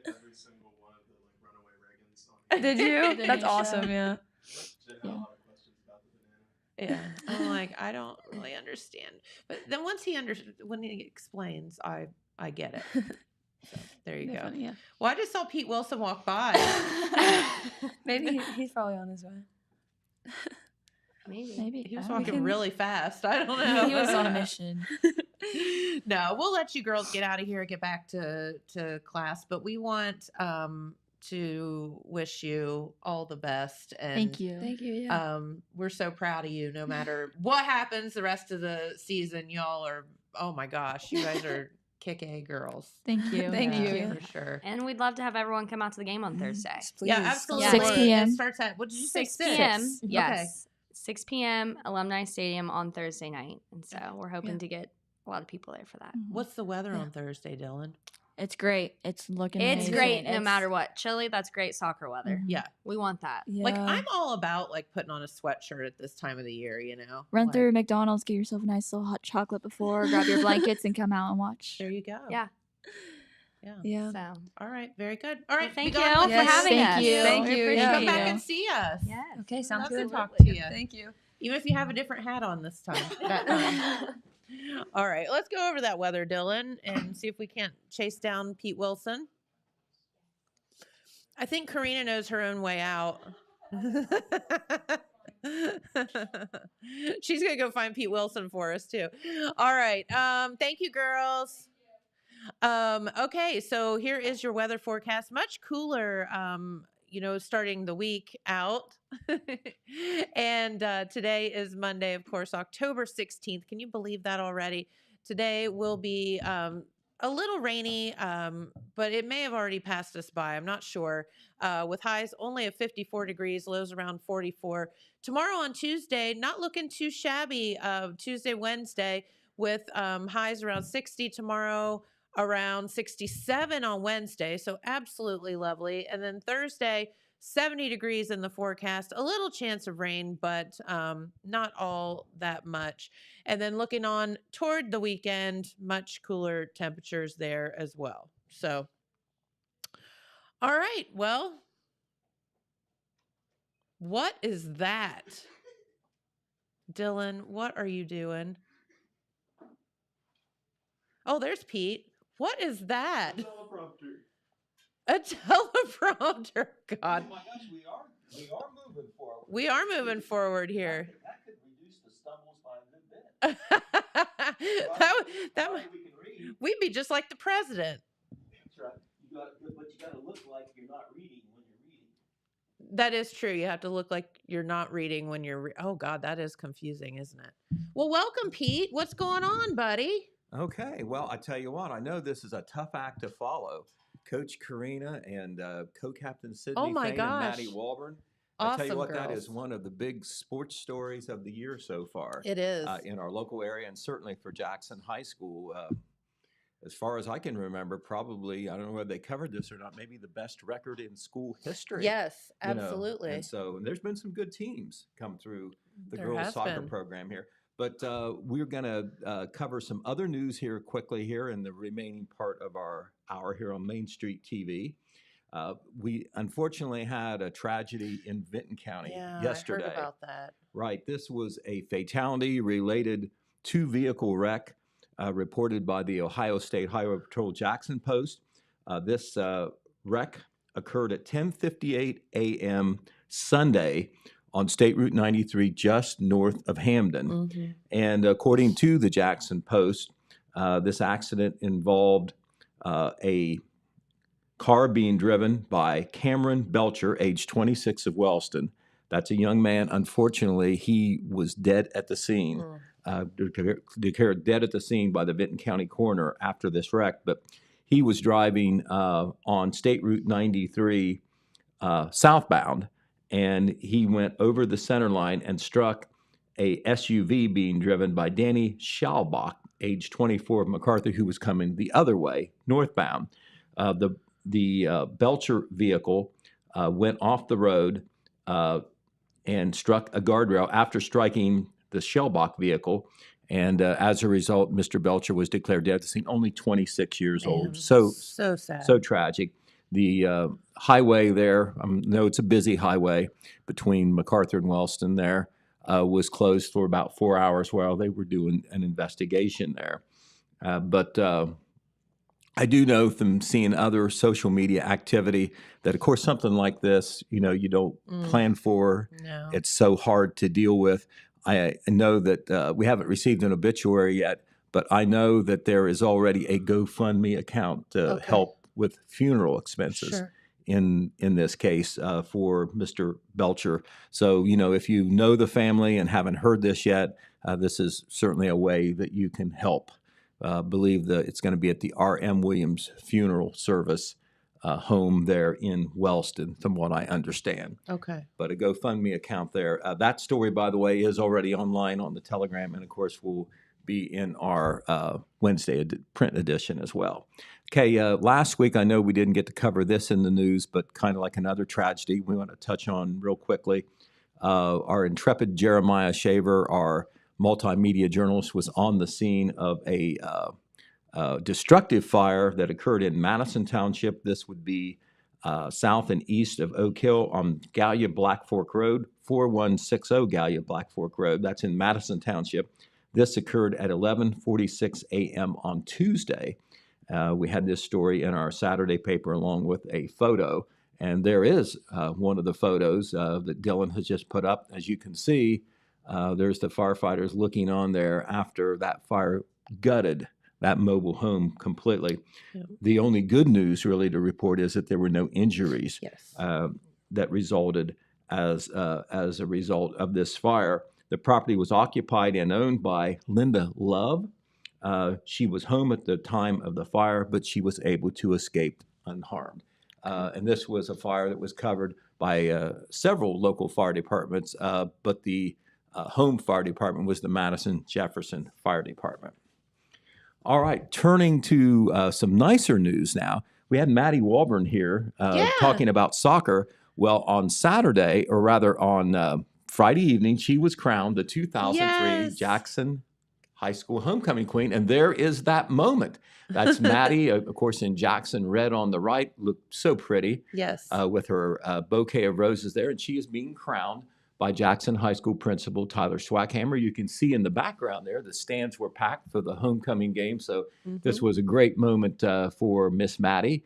every single one of the runaway Reagans on. Did you? Did That's you? awesome. Yeah. Jen had a lot of questions about the banana. Yeah. I'm like, I don't really understand. But then once when he explains, I get it. So there you go. Funny, yeah. Well, I just saw Pete Wilson walk by. Maybe he's probably on his way. Maybe. He was walking really fast. I don't know. He was on a mission. No, we'll let you girls get out of here and get back to class. But we want to wish you all the best. And Thank you. Thank you. Yeah. we're so proud of you. No matter what happens the rest of the season, y'all are, oh my gosh, you guys are kick-A girls. Thank you. Thank you. For sure. And we'd love to have everyone come out to the game on Thursday. Please. Yeah, absolutely. 6 p.m. It starts at, what did you say? 6 p.m. 6? Yes. Okay. 6 p.m. Alumni Stadium on Thursday night. And so we're hoping to get a lot of people there for that. What's the weather on Thursday, Dylan? It's great. It's looking It's amazing. great no matter what. Chilly, that's great soccer weather. Yeah. We want that. Yeah. Like, I'm all about, putting on a sweatshirt at this time of the year, Run through McDonald's, get yourself a nice little hot chocolate before, grab your blankets, and come out and watch. There you go. Yeah. Yeah. So, All right. Very good. All right. thank be you gone. for having us. Thank you. Thank We you. appreciate Yeah. Come back you. and see us. yes. Okay, sounds Love good. to talk to you. Thank you. Even if you have a different hat on this time. That time. All right. Let's go over that weather, Dylan, and see if we can't chase down Pete Wilson. I think Karina knows her own way out. She's going to go find Pete Wilson for us, too. All right. Thank you, girls. Okay, so here is your weather forecast. Much cooler, starting the week out. And today is Monday, of course, October 16th. Can you believe that already? Today will be a little rainy, but it may have already passed us by. I'm not sure. With highs only at 54 degrees, lows around 44. Tomorrow on Tuesday, not looking too shabby. Tuesday, Wednesday, with highs around 60 tomorrow, around 67 on Wednesday. So absolutely lovely. And then Thursday, 70 degrees in the forecast, a little chance of rain, but not all that much. And then looking on toward the weekend, much cooler temperatures there as well. So, all right. Well, what is that? Dylan, what are you doing? Oh, there's Pete. What is that? A teleprompter. God. Oh my gosh, we are moving forward. We are moving forward here. That could reduce the stumbles by a good bit. We'd be just like the president. That's right. But you got to look like you're not reading when you're reading. That is true. You have to look like you're not reading when you're. Oh God, that is confusing, isn't it? Well, welcome, Pete. What's going on, buddy? Okay. Well, I tell you what. I know this is a tough act to follow. Coach Karena and co-captain Sydney Fain and Mattie Walburn. Awesome, I tell you what, girls. that is one of the big sports stories of the year so far. It is. In our local area, and certainly for Jackson High School. As far as I can remember, probably, I don't know whether they covered this or not, maybe the best record in school history. Yes, absolutely. And there's been some good teams come through the girls soccer program here. But we're going to cover some other news here quickly here in the remaining part of our hour here on Main Street TV. We unfortunately had a tragedy in Vinton County yesterday. I heard about that. Right. This was a fatality related to vehicle wreck reported by the Ohio State Highway Patrol Jackson Post. This wreck occurred at 10:58 a.m. Sunday on State Route 93, just north of Hamden. Mm-hmm. And according to the Jackson Post, this accident involved a car being driven by Cameron Belcher, age 26 of Wellston. That's a young man. Unfortunately, he was dead at the scene, declared dead at the scene by the Vinton County coroner after this wreck. But he was driving on State Route 93 southbound, and he went over the center line and struck a SUV being driven by Danny Schalbach, age 24 of MacArthur, who was coming the other way, northbound. The Belcher vehicle went off the road and struck a guardrail after striking the Schalbach vehicle. And as a result, Mr. Belcher was declared dead at the scene, only 26 years old. So sad. So tragic. The highway there, I know it's a busy highway between MacArthur and Wellston there, was closed for about 4 hours while they were doing an investigation there. But I do know from seeing other social media activity that, of course, something like this, you don't plan for. No. It's so hard to deal with. I know that we haven't received an obituary yet, but I know that there is already a GoFundMe account to help with funeral expenses in this case for Mr. Belcher. So, if you know the family and haven't heard this yet, this is certainly a way that you can help. Believe that it's going to be at the R.M. Williams Funeral Service home there in Wellston, from what I understand. Okay. But a GoFundMe account there. That story, by the way, is already online on the Telegram, and of course will be in our Wednesday print edition as well. Okay, last week I know we didn't get to cover this in the news, but kind of like another tragedy we want to touch on real quickly. Our intrepid Jeremiah Shaver, our multimedia journalist, was on the scene of a destructive fire that occurred in Madison Township. This would be south and east of Oak Hill on Gallia Black Fork Road, 4160 Gallia Black Fork Road. That's in Madison Township. This occurred at 11:46 a.m. on Tuesday. We had this story in our Saturday paper along with a photo, and there is one of the photos that Dylan has just put up. As you can see, there's the firefighters looking on there after that fire gutted that mobile home completely. Yep. The only good news really to report is that there were no injuries that resulted as a result of this fire. The property was occupied and owned by Linda Love. She was home at the time of the fire, but she was able to escape unharmed. And this was a fire that was covered by several local fire departments, but the home fire department was the Madison Jefferson Fire Department. All right, turning to some nicer news now. We had Mattie Walburn here talking about soccer. Well, on Saturday, or rather on Friday evening, she was crowned the 2003 Jackson High School Homecoming Queen. And there is that moment. That's Mattie, of course, in Jackson red on the right, looked so pretty. Yes. With her bouquet of roses there. And she is being crowned by Jackson High School principal Tyler Swackhammer. You can see in the background there, the stands were packed for the homecoming game. So this was a great moment for Miss Mattie.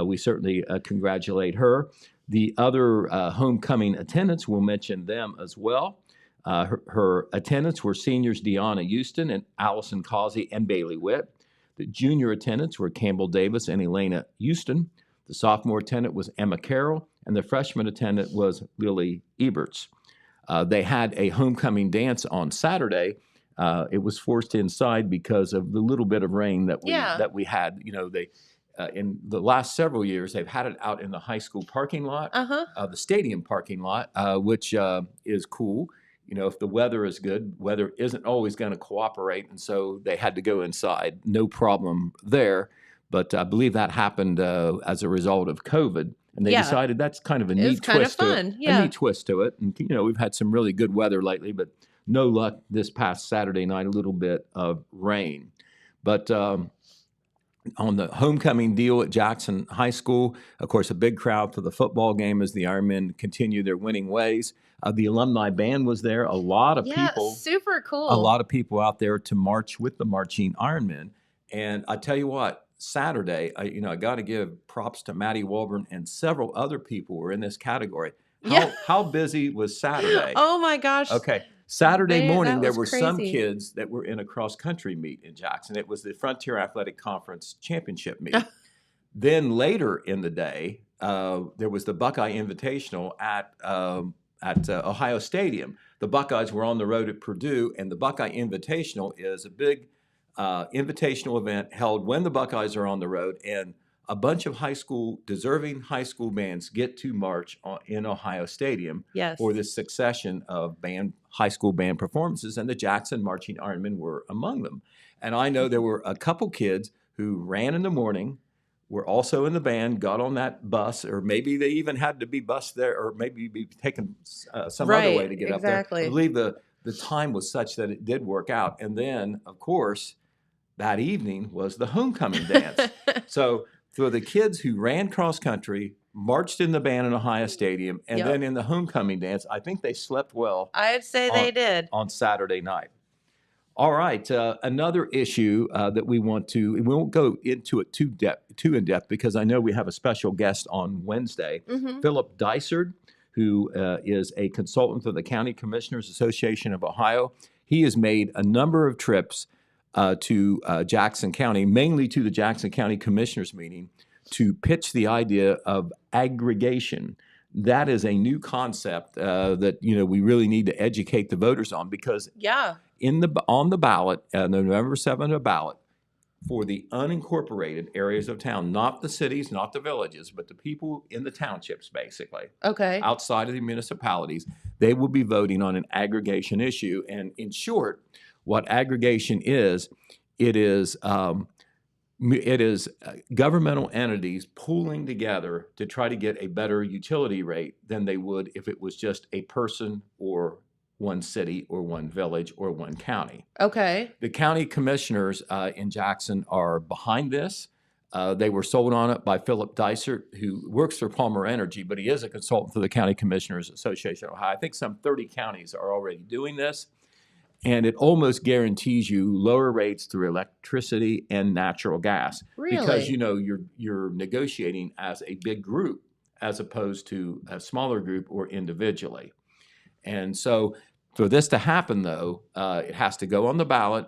We certainly congratulate her. The other homecoming attendants, we'll mention them as well. Her attendants were seniors Deanna Houston and Allison Causey and Bailey Witt. The junior attendants were Campbell Davis and Elena Houston. The sophomore attendant was Emma Carroll, and the freshman attendant was Lily Eberts. They had a homecoming dance on Saturday. It was forced inside because of the little bit of rain that we had. You know, they in the last several years they've had it out in the high school parking lot, the stadium parking lot, which is cool. You know, if the weather is good, weather isn't always going to cooperate, and so they had to go inside. No problem there. But I believe that happened as a result of COVID, and they decided that's kind of a neat twist to it. A neat twist to it. And, you know, we've had some really good weather lately, but no luck this past Saturday night, a little bit of rain. But on the homecoming deal at Jackson High School, of course, a big crowd for the football game as the Ironmen continue their winning ways. The alumni band was there. A lot of people. Super cool. A lot of people out there to march with the marching Ironmen. And I tell you what, Saturday, I got to give props to Mattie Walburn and several other people were in this category. How busy was Saturday? Oh my gosh. Okay. Saturday morning, there were crazy. some kids that were in a cross-country meet in Jackson. It was the Frontier Athletic Conference Championship meet. Then later in the day, there was the Buckeye Invitational at Ohio Stadium. The Buckeyes were on the road at Purdue, and the Buckeye Invitational is a big invitational event held when the Buckeyes are on the road, and a bunch of deserving high school bands get to march in Ohio Stadium for this succession of high school band performances, and the Jackson Marching Ironmen were among them. And I know there were a couple kids who ran in the morning, were also in the band, got on that bus, or maybe they even had to be bused there, or maybe be taken some other way to get up there. I believe the time was such that it did work out. And then, of course, that evening was the homecoming dance. So for the kids who ran cross country, marched in the band in Ohio Stadium, and then in the homecoming dance, I think they slept well. I'd say they did. On Saturday night. All right, another issue that we won't go into it too in depth because I know we have a special guest on Wednesday, Philip Dysart, who is a consultant for the County Commissioners Association of Ohio. He has made a number of trips to Jackson County, mainly to the Jackson County Commissioners meeting, to pitch the idea of aggregation. That is a new concept that we really need to educate the voters on because on the ballot, the November 7th ballot, for the unincorporated areas of town, not the cities, not the villages, but the people in the townships, basically, outside of the municipalities, they will be voting on an aggregation issue. And in short, what aggregation is, it is governmental entities pooling together to try to get a better utility rate than they would if it was just a person or one city or one village or one county. The county commissioners in Jackson are behind this. They were sold on it by Philip Dysart, who works for Palmer Energy, but he is a consultant for the County Commissioners Association of Ohio. I think some 30 counties are already doing this. And it almost guarantees you lower rates through electricity and natural gas. Really? Because, you're negotiating as a big group as opposed to a smaller group or individually. And so for this to happen, though, it has to go on the ballot.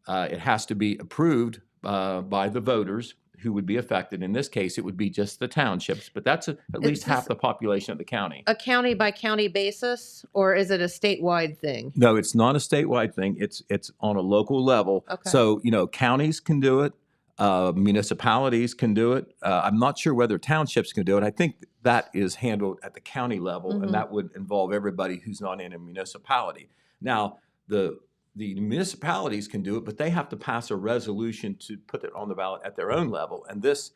It has to be approved by the voters who would be affected. In this case, it would be just the townships, but that's at least half the population of the county. A county by county basis, or is it a statewide thing? No, it's not a statewide thing. It's on a local level. So, counties can do it. Municipalities can do it. I'm not sure whether townships can do it. I think that is handled at the county level, and that would involve everybody who's not in a municipality. Now, the municipalities can do it, but they have to pass a resolution to put it on the ballot at their own level. And this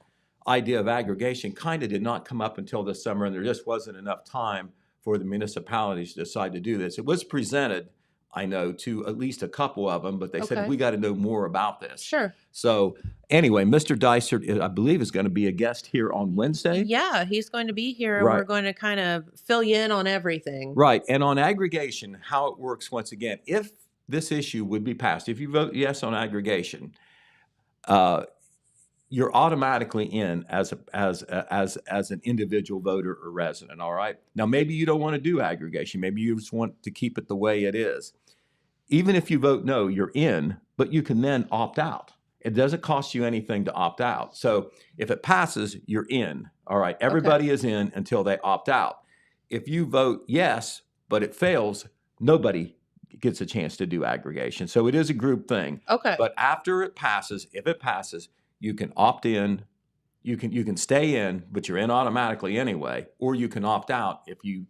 idea of aggregation kind of did not come up until this summer, and there just wasn't enough time for the municipalities to decide to do this. It was presented I know, to at least a couple of them, but they said, Okay. we got to know more about this. Sure. So anyway, Mr. Dysart, I believe, is going to be a guest here on Wednesday. Yeah, he's going to be here, and Right. we're going to kind of fill you in on everything. Right. And on aggregation, how it works once again, if this issue would be passed, if you vote yes on aggregation, you're automatically in as an individual voter or resident. All right. Now, maybe you don't want to do aggregation. Maybe you just want to keep it the way it is. Even if you vote no, you're in, but you can then opt out. It doesn't cost you anything to opt out. So if it passes, you're in. All right. Everybody is in until they opt out. If you vote yes, but it fails, nobody gets a chance to do aggregation. So it is a group thing. Okay. But after it passes, if it passes, you can opt in, you can stay in, but you're in automatically anyway, or you can opt out if you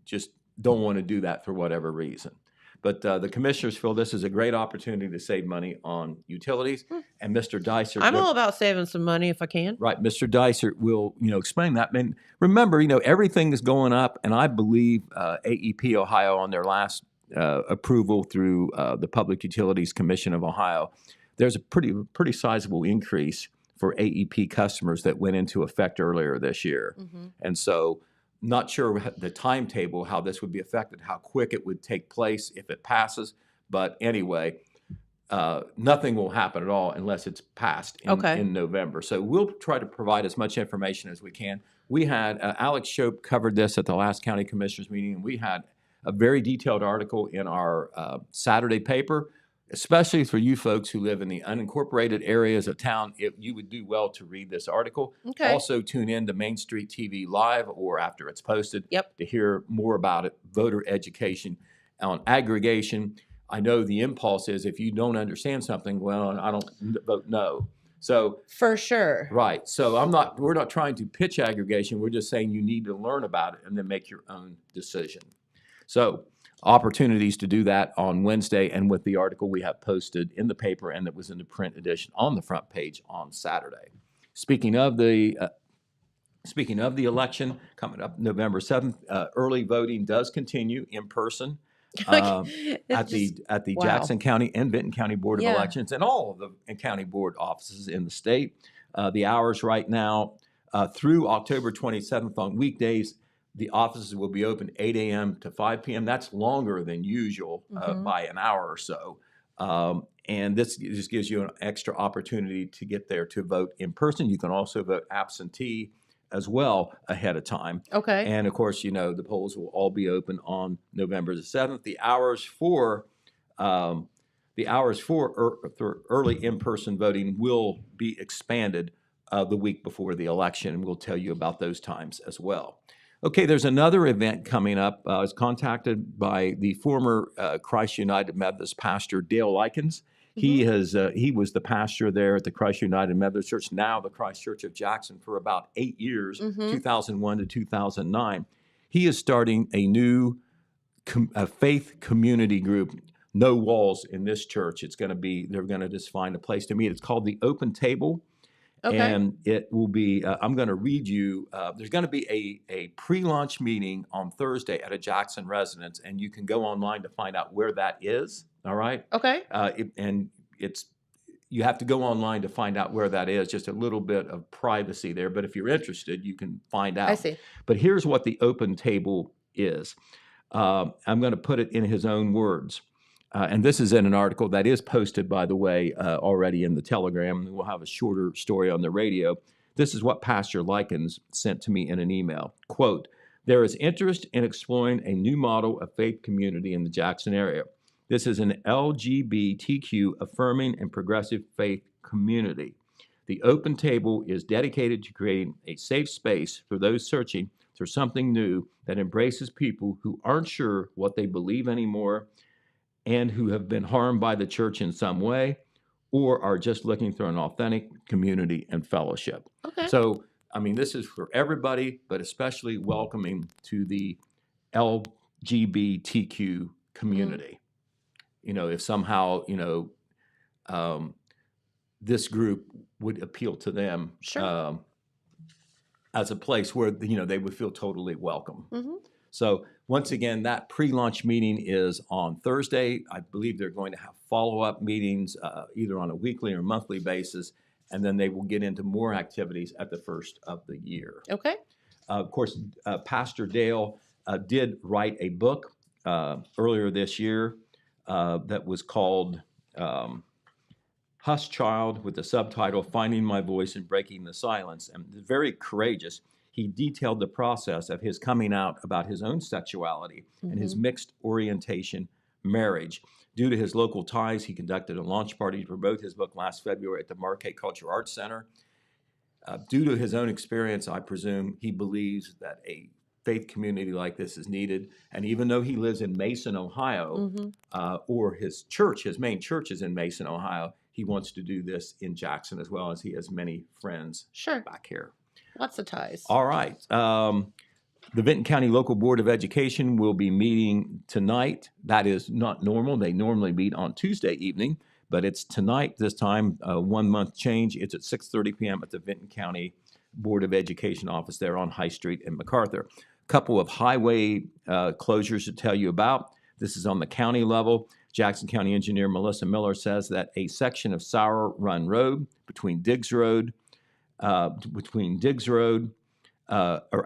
just don't want to do that for whatever reason. But the commissioners feel this is a great opportunity to save money on utilities, and Mr. Dysart. I'm all about saving some money if I can. Right, Mr. Dysart will explain that. And remember, everything is going up, and I believe AEP Ohio on their last approval through the Public Utilities Commission of Ohio, there's a pretty sizable increase for AEP customers that went into effect earlier this year. Mm-hmm. And so not sure the timetable, how this would be affected, how quick it would take place if it passes. But anyway, nothing will happen at all unless it's passed in November. So we'll try to provide as much information as we can. We had Alex Shope covered this at the last county commissioners meeting, and we had a very detailed article in our Saturday paper. Especially for you folks who live in the unincorporated areas of town, you would do well to read this article. Okay. Also, tune in to Main Street TV Live or after it's posted to hear more about it, voter education on aggregation. I know the impulse is if you don't understand something, well, I don't vote no. So for sure. Right. So we're not trying to pitch aggregation. We're just saying you need to learn about it and then make your own decision. So opportunities to do that on Wednesday, and with the article we have posted in the paper and that was in the print edition on the front page on Saturday. Speaking of the election coming up November 7th, early voting does continue in person at the Jackson County and Vinton County Board of Elections and all of the county board offices in the state. The hours right now through October 27th on weekdays, the offices will be open 8 a.m. to 5 p.m. That's longer than usual by an hour or so. And this just gives you an extra opportunity to get there to vote in person. You can also vote absentee as well ahead of time. Okay. And of course, the polls will all be open on November the 7th. The hours for early in-person voting will be expanded the week before the election, and we'll tell you about those times as well. Okay, there's another event coming up. I was contacted by the former Christ United Methodist pastor, Dale Likens. Mm-hmm. He was the pastor there at the Christ United Methodist Church, now the Christ Church of Jackson, for about 8 years, 2001 to 2009. He is starting a new faith community group, No Walls, in this church. They're going to just find a place to meet. It's called the Open Table. Okay. And it will be, I'm going to read you, there's going to be a pre-launch meeting on Thursday at a Jackson residence, and you can go online to find out where that is, all right? Okay. You have to go online to find out where that is, just a little bit of privacy there, but if you're interested, you can find out. I see. But here's what the Open Table is. I'm going to put it in his own words. And this is in an article that is posted, by the way, already in the Telegram. And we'll have a shorter story on the radio. This is what Pastor Likens sent to me in an email. Quote, "There is interest in exploring a new model of faith community in the Jackson area. This is an LGBTQ affirming and progressive faith community. The Open Table is dedicated to creating a safe space for those searching for something new that embraces people who aren't sure what they believe anymore and who have been harmed by the church in some way, or are just looking for an authentic community and fellowship." Okay. So, this is for everybody, but especially welcoming to the LGBTQ community. Mm-hmm. If somehow, this group would appeal to them as a place where, they would feel totally welcome. Mm-hmm. So once again, that pre-launch meeting is on Thursday. I believe they're going to have follow-up meetings either on a weekly or monthly basis, and then they will get into more activities at the first of the year. Okay. Of course, Pastor Dale did write a book earlier this year that was called Hush Child, with the subtitle Finding My Voice and Breaking the Silence. And very courageous. He detailed the process of his coming out about his own sexuality and his mixed orientation marriage. Due to his local ties, he conducted a launch party to promote his book last February at the Marquette Cultural Arts Center. Due to his own experience, I presume he believes that a faith community like this is needed. And even though he lives in Mason, Ohio, or his main church is in Mason, Ohio, he wants to do this in Jackson as well, as he has many friends back here. Lots of ties. All right. The Vinton County Local Board of Education will be meeting tonight. That is not normal. They normally meet on Tuesday evening, but it's tonight this time, 1 month change. It's at 6:30 p.m. at the Vinton County Board of Education office there on High Street in MacArthur. A couple of highway closures to tell you about. This is on the county level. Jackson County Engineer Melissa Miller says that a section of Sour Run Road between Diggs Road, or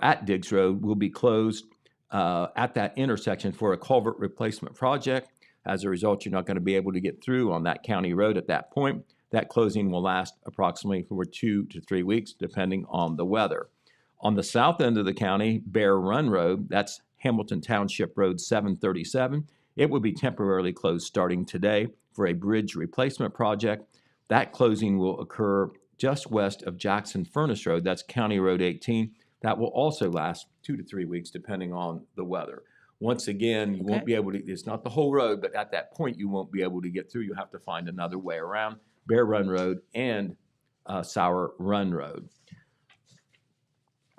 at Diggs Road will be closed at that intersection for a culvert replacement project. As a result, you're not going to be able to get through on that county road at that point. That closing will last approximately for 2 to 3 weeks, depending on the weather. On the south end of the county, Bear Run Road, that's Hamilton Township Road 737. It will be temporarily closed starting today for a bridge replacement project. That closing will occur just west of Jackson Furnace Road. That's County Road 18. That will also last 2 to 3 weeks, depending on the weather. Once again, you won't be able to, it's not the whole road, but at that point, you won't be able to get through. You have to find another way around Bear Run Road and Sour Run Road.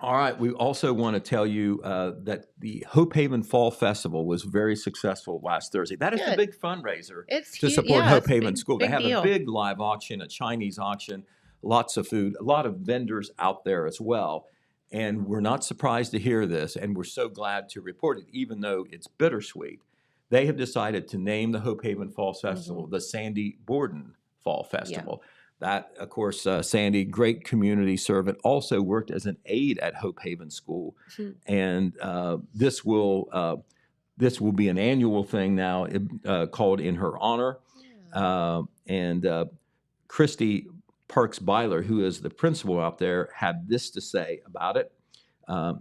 All right, we also want to tell you that the Hope Haven Fall Festival was very successful last Thursday. That is a big fundraiser to support Hope Haven School. They have a big live auction, a Chinese auction, lots of food, a lot of vendors out there as well. And we're not surprised to hear this, and we're so glad to report it, even though it's bittersweet. They have decided to name the Hope Haven Fall Festival the Sandy Borden Fall Festival. That, of course, Sandy, great community servant, also worked as an aide at Hope Haven School. And this will be an annual thing now called in her honor. And Christy Parks Byler, who is the principal out there, had this to say about it.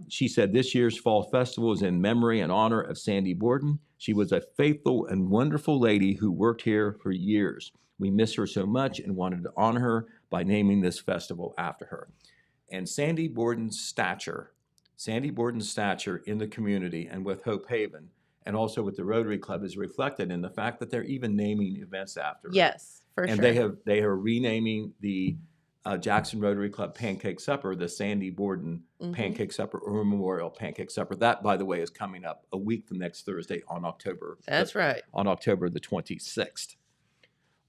She said, "This year's Fall Festival is in memory and honor of Sandy Borden. She was a faithful and wonderful lady who worked here for years. We miss her so much and wanted to honor her by naming this festival after her." And Sandy Borden's stature in the community and with Hope Haven and also with the Rotary Club is reflected in the fact that they're even naming events after her. Yes, for and sure. they are renaming the Jackson Rotary Club Pancake Supper the Sandy Borden Pancake Supper or Memorial Pancake Supper. That, by the way, is coming up a week from next Thursday on October. That's right. On October the 26th.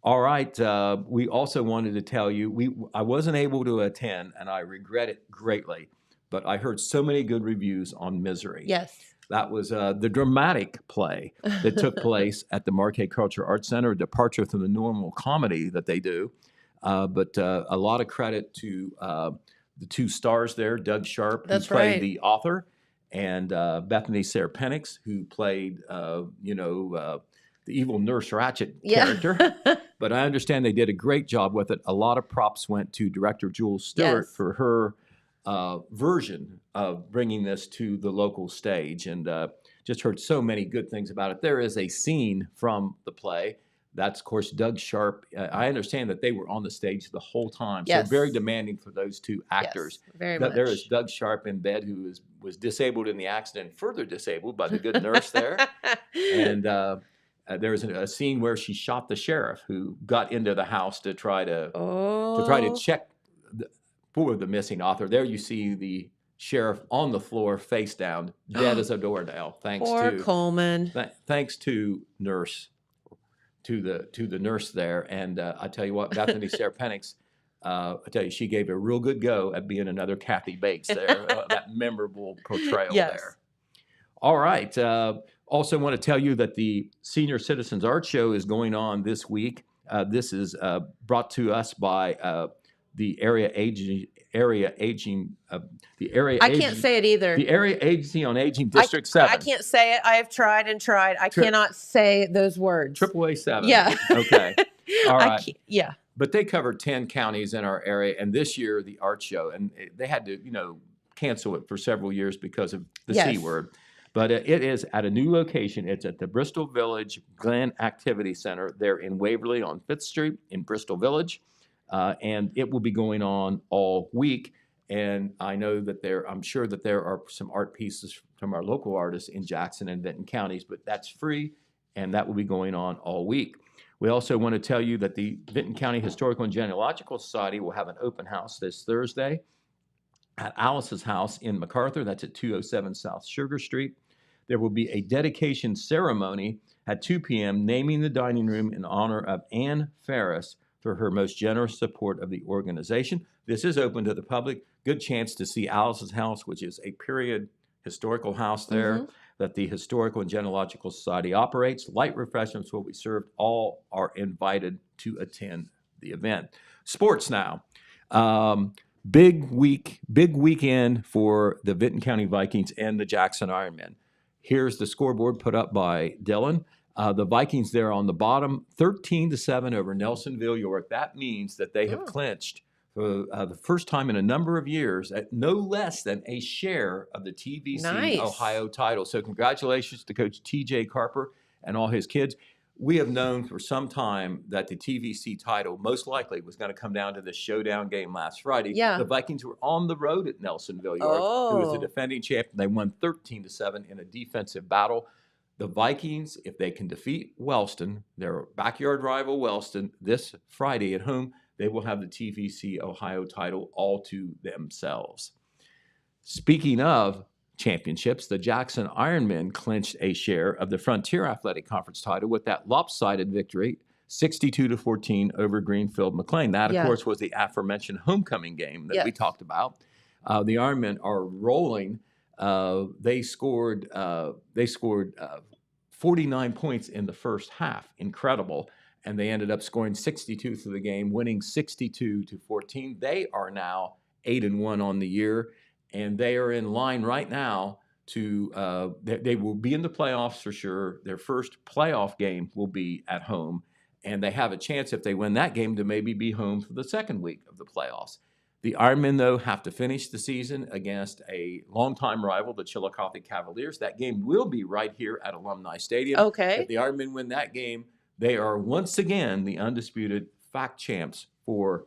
All right. We also wanted to tell you, I wasn't able to attend, and I regret it greatly, but I heard so many good reviews on Misery. Yes. That was the dramatic play that took place at the Marquette Cultural Arts Center, a departure from the normal comedy that they do. But a lot of credit to the two stars there, Doug Sharp, who played the author, and Bethany Sarah Penix, who played, the evil Nurse Ratched character. But I understand they did a great job with it. A lot of props went to director Jules Stewart for her version of bringing this to the local stage, and just heard so many good things about it. There is a scene from the play. That's, of course, Doug Sharp. I understand that they were on the stage the whole time, so very demanding for those two actors. Yes, very much. There is Doug Sharp in bed, who was disabled in the accident, further disabled by the good nurse there. And there was a scene where she shot the sheriff, who got into the house to try to check for the missing author. There you see the sheriff on the floor, face down, dead as a doornail. Poor Coleman. Thanks to the nurse there. And I tell you what, Bethany Sarah Penix, I tell you, she gave a real good go at being another Kathy Bates there. That memorable portrayal there. All right. Also want to tell you that the Senior Citizens Art Show is going on this week. This is brought to us by the area aging. I can't say it either. The Area Agency on Aging, District 7. I can't say it. I have tried and tried. I cannot say those words. AAA 7. Yeah. Okay. All right. Yeah. But they covered 10 counties in our area, and this year the art show, and they had to, cancel it for several years because of the C word. But it is at a new location. It's at the Bristol Village Glen Activity Center. They're in Waverly on 5th Street in Bristol Village. And it will be going on all week. And I know that I'm sure that there are some art pieces from our local artists in Jackson and Vinton counties, but that's free, and that will be going on all week. We also want to tell you that the Vinton County Historical and Genealogical Society will have an open house this Thursday at Alice's house in MacArthur. That's at 207 South Sugar Street. There will be a dedication ceremony at 2 p.m. naming the dining room in honor of Ann Ferris for her most generous support of the organization. This is open to the public. Good chance to see Alice's house, which is a period historical house there that the Historical and Genealogical Society operates. Light refreshments will be served. All are invited to attend the event. Sports now. Big weekend for the Vinton County Vikings and the Jackson Ironmen. Here's the scoreboard put up by Dylan. The Vikings there on the bottom, 13-7 over Nelsonville, York. That means that they have clinched for the first time in a number of years at no less than a share of the TVC Ohio title. So congratulations to Coach TJ Carper and all his kids. We have known for some time that the TVC title most likely was going to come down to the showdown game last Friday. Yeah. The Vikings were on the road at Nelsonville, York, who was the defending champion. They won 13-7 in a defensive battle. The Vikings, if they can defeat Wellston, their backyard rival Wellston, this Friday at home, they will have the TVC Ohio title all to themselves. Speaking of championships, the Jackson Ironmen clinched a share of the Frontier Athletic Conference title with that lopsided victory, 62-14 over Greenfield McLean. That, of course, was the aforementioned homecoming game that we talked about. The Ironmen are rolling. They scored 49 points in the first half. Incredible. And they ended up scoring 62 through the game, winning 62-14. They are now 8-1 on the year, and they are in line right now to they will be in the playoffs for sure. Their first playoff game will be at home, and they have a chance, if they win that game, to maybe be home for the second week of the playoffs. The Ironmen, though, have to finish the season against a longtime rival, the Chillicothe Cavaliers. That game will be right here at Alumni Stadium. Okay. If the Ironmen win that game, they are once again the undisputed FAC champs for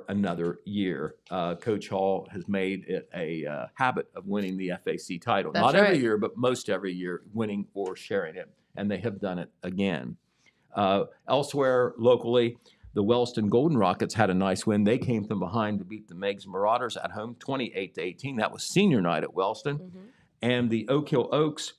another year. Coach Hall has made it a habit of winning the FAC title. That's Not right. every year, but most every year, winning or sharing it. And they have done it again. Elsewhere, locally, the Wellston Golden Rockets had a nice win. They came from behind to beat the Meigs Marauders at home, 28-18. That was senior night at Wellston. And the Oak Hill Oaks,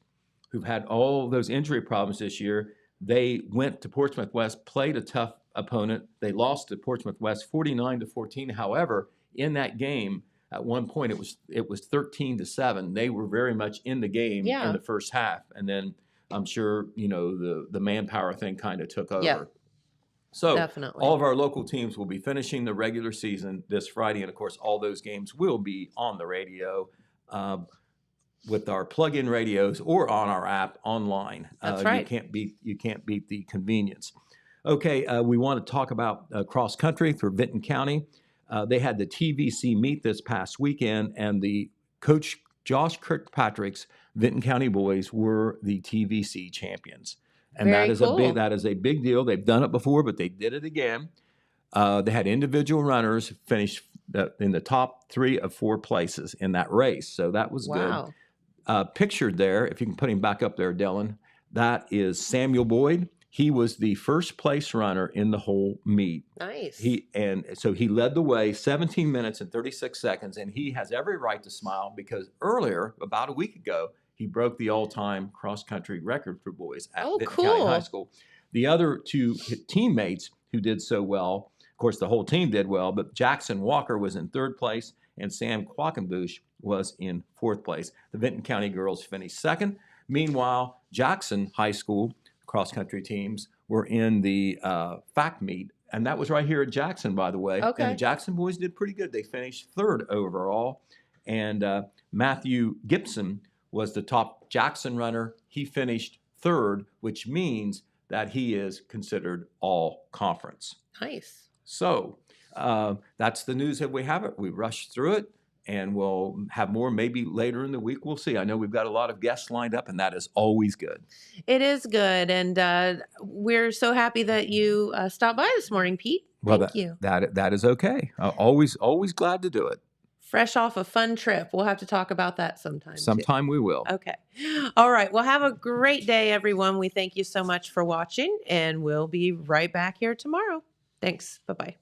who've had all those injury problems this year, they went to Portsmouth West, played a tough opponent. They lost to Portsmouth West 49-14. However, in that game, at one point it was 13-7. They were very much in the game in the first half, and then I'm sure the manpower thing kind of took over. Yeah. So Definitely. all of our local teams will be finishing the regular season this Friday, and of course, all those games will be on the radio with our plug-in radios or on our app online. That's right. You can't beat the convenience. Okay, we want to talk about cross country for Vinton County. They had the TVC meet this past weekend, and the coach Josh Kirkpatrick's Vinton County boys were the TVC champions. And Very that is a big deal. They've done it before, but they did it again. They had individual runners finish in the top 3 of 4 places in that race. So that was good. Pictured there, if you can put him back up there, Dylan, that is Samuel Boyd. He was the first place runner in the whole meet. Nice. So he led the way 17 minutes and 36 seconds, and he has every right to smile because earlier, about a week ago, he broke the all-time cross-country record for boys at Vinton County High School. The other 2 teammates who did so well, of course, the whole team did well, but Jackson Walker was in 3rd place, and Sam Quackenbush was in 4th place. The Vinton County girls finished 2nd. Meanwhile, Jackson High School cross-country teams were in the FAC meet, and that was right here at Jackson, by the way. Okay. And the Jackson boys did pretty good. They finished 3rd overall, and Matthew Gibson was the top Jackson runner. He finished 3rd, which means that he is considered all conference. Nice. So that's the news that we have it. We rushed through it, and we'll have more maybe later in the week. We'll see. I know we've got a lot of guests lined up, and that is always good. It is good, and we're so happy that you stopped by this morning, Pete. Thank you. That is okay. Always glad to do it. Fresh off a fun trip. We'll have to talk about that sometime. Sometime we will. Okay. All right. Well, have a great day, everyone. We thank you so much for watching, and we'll be right back here tomorrow. Thanks. Bye-bye.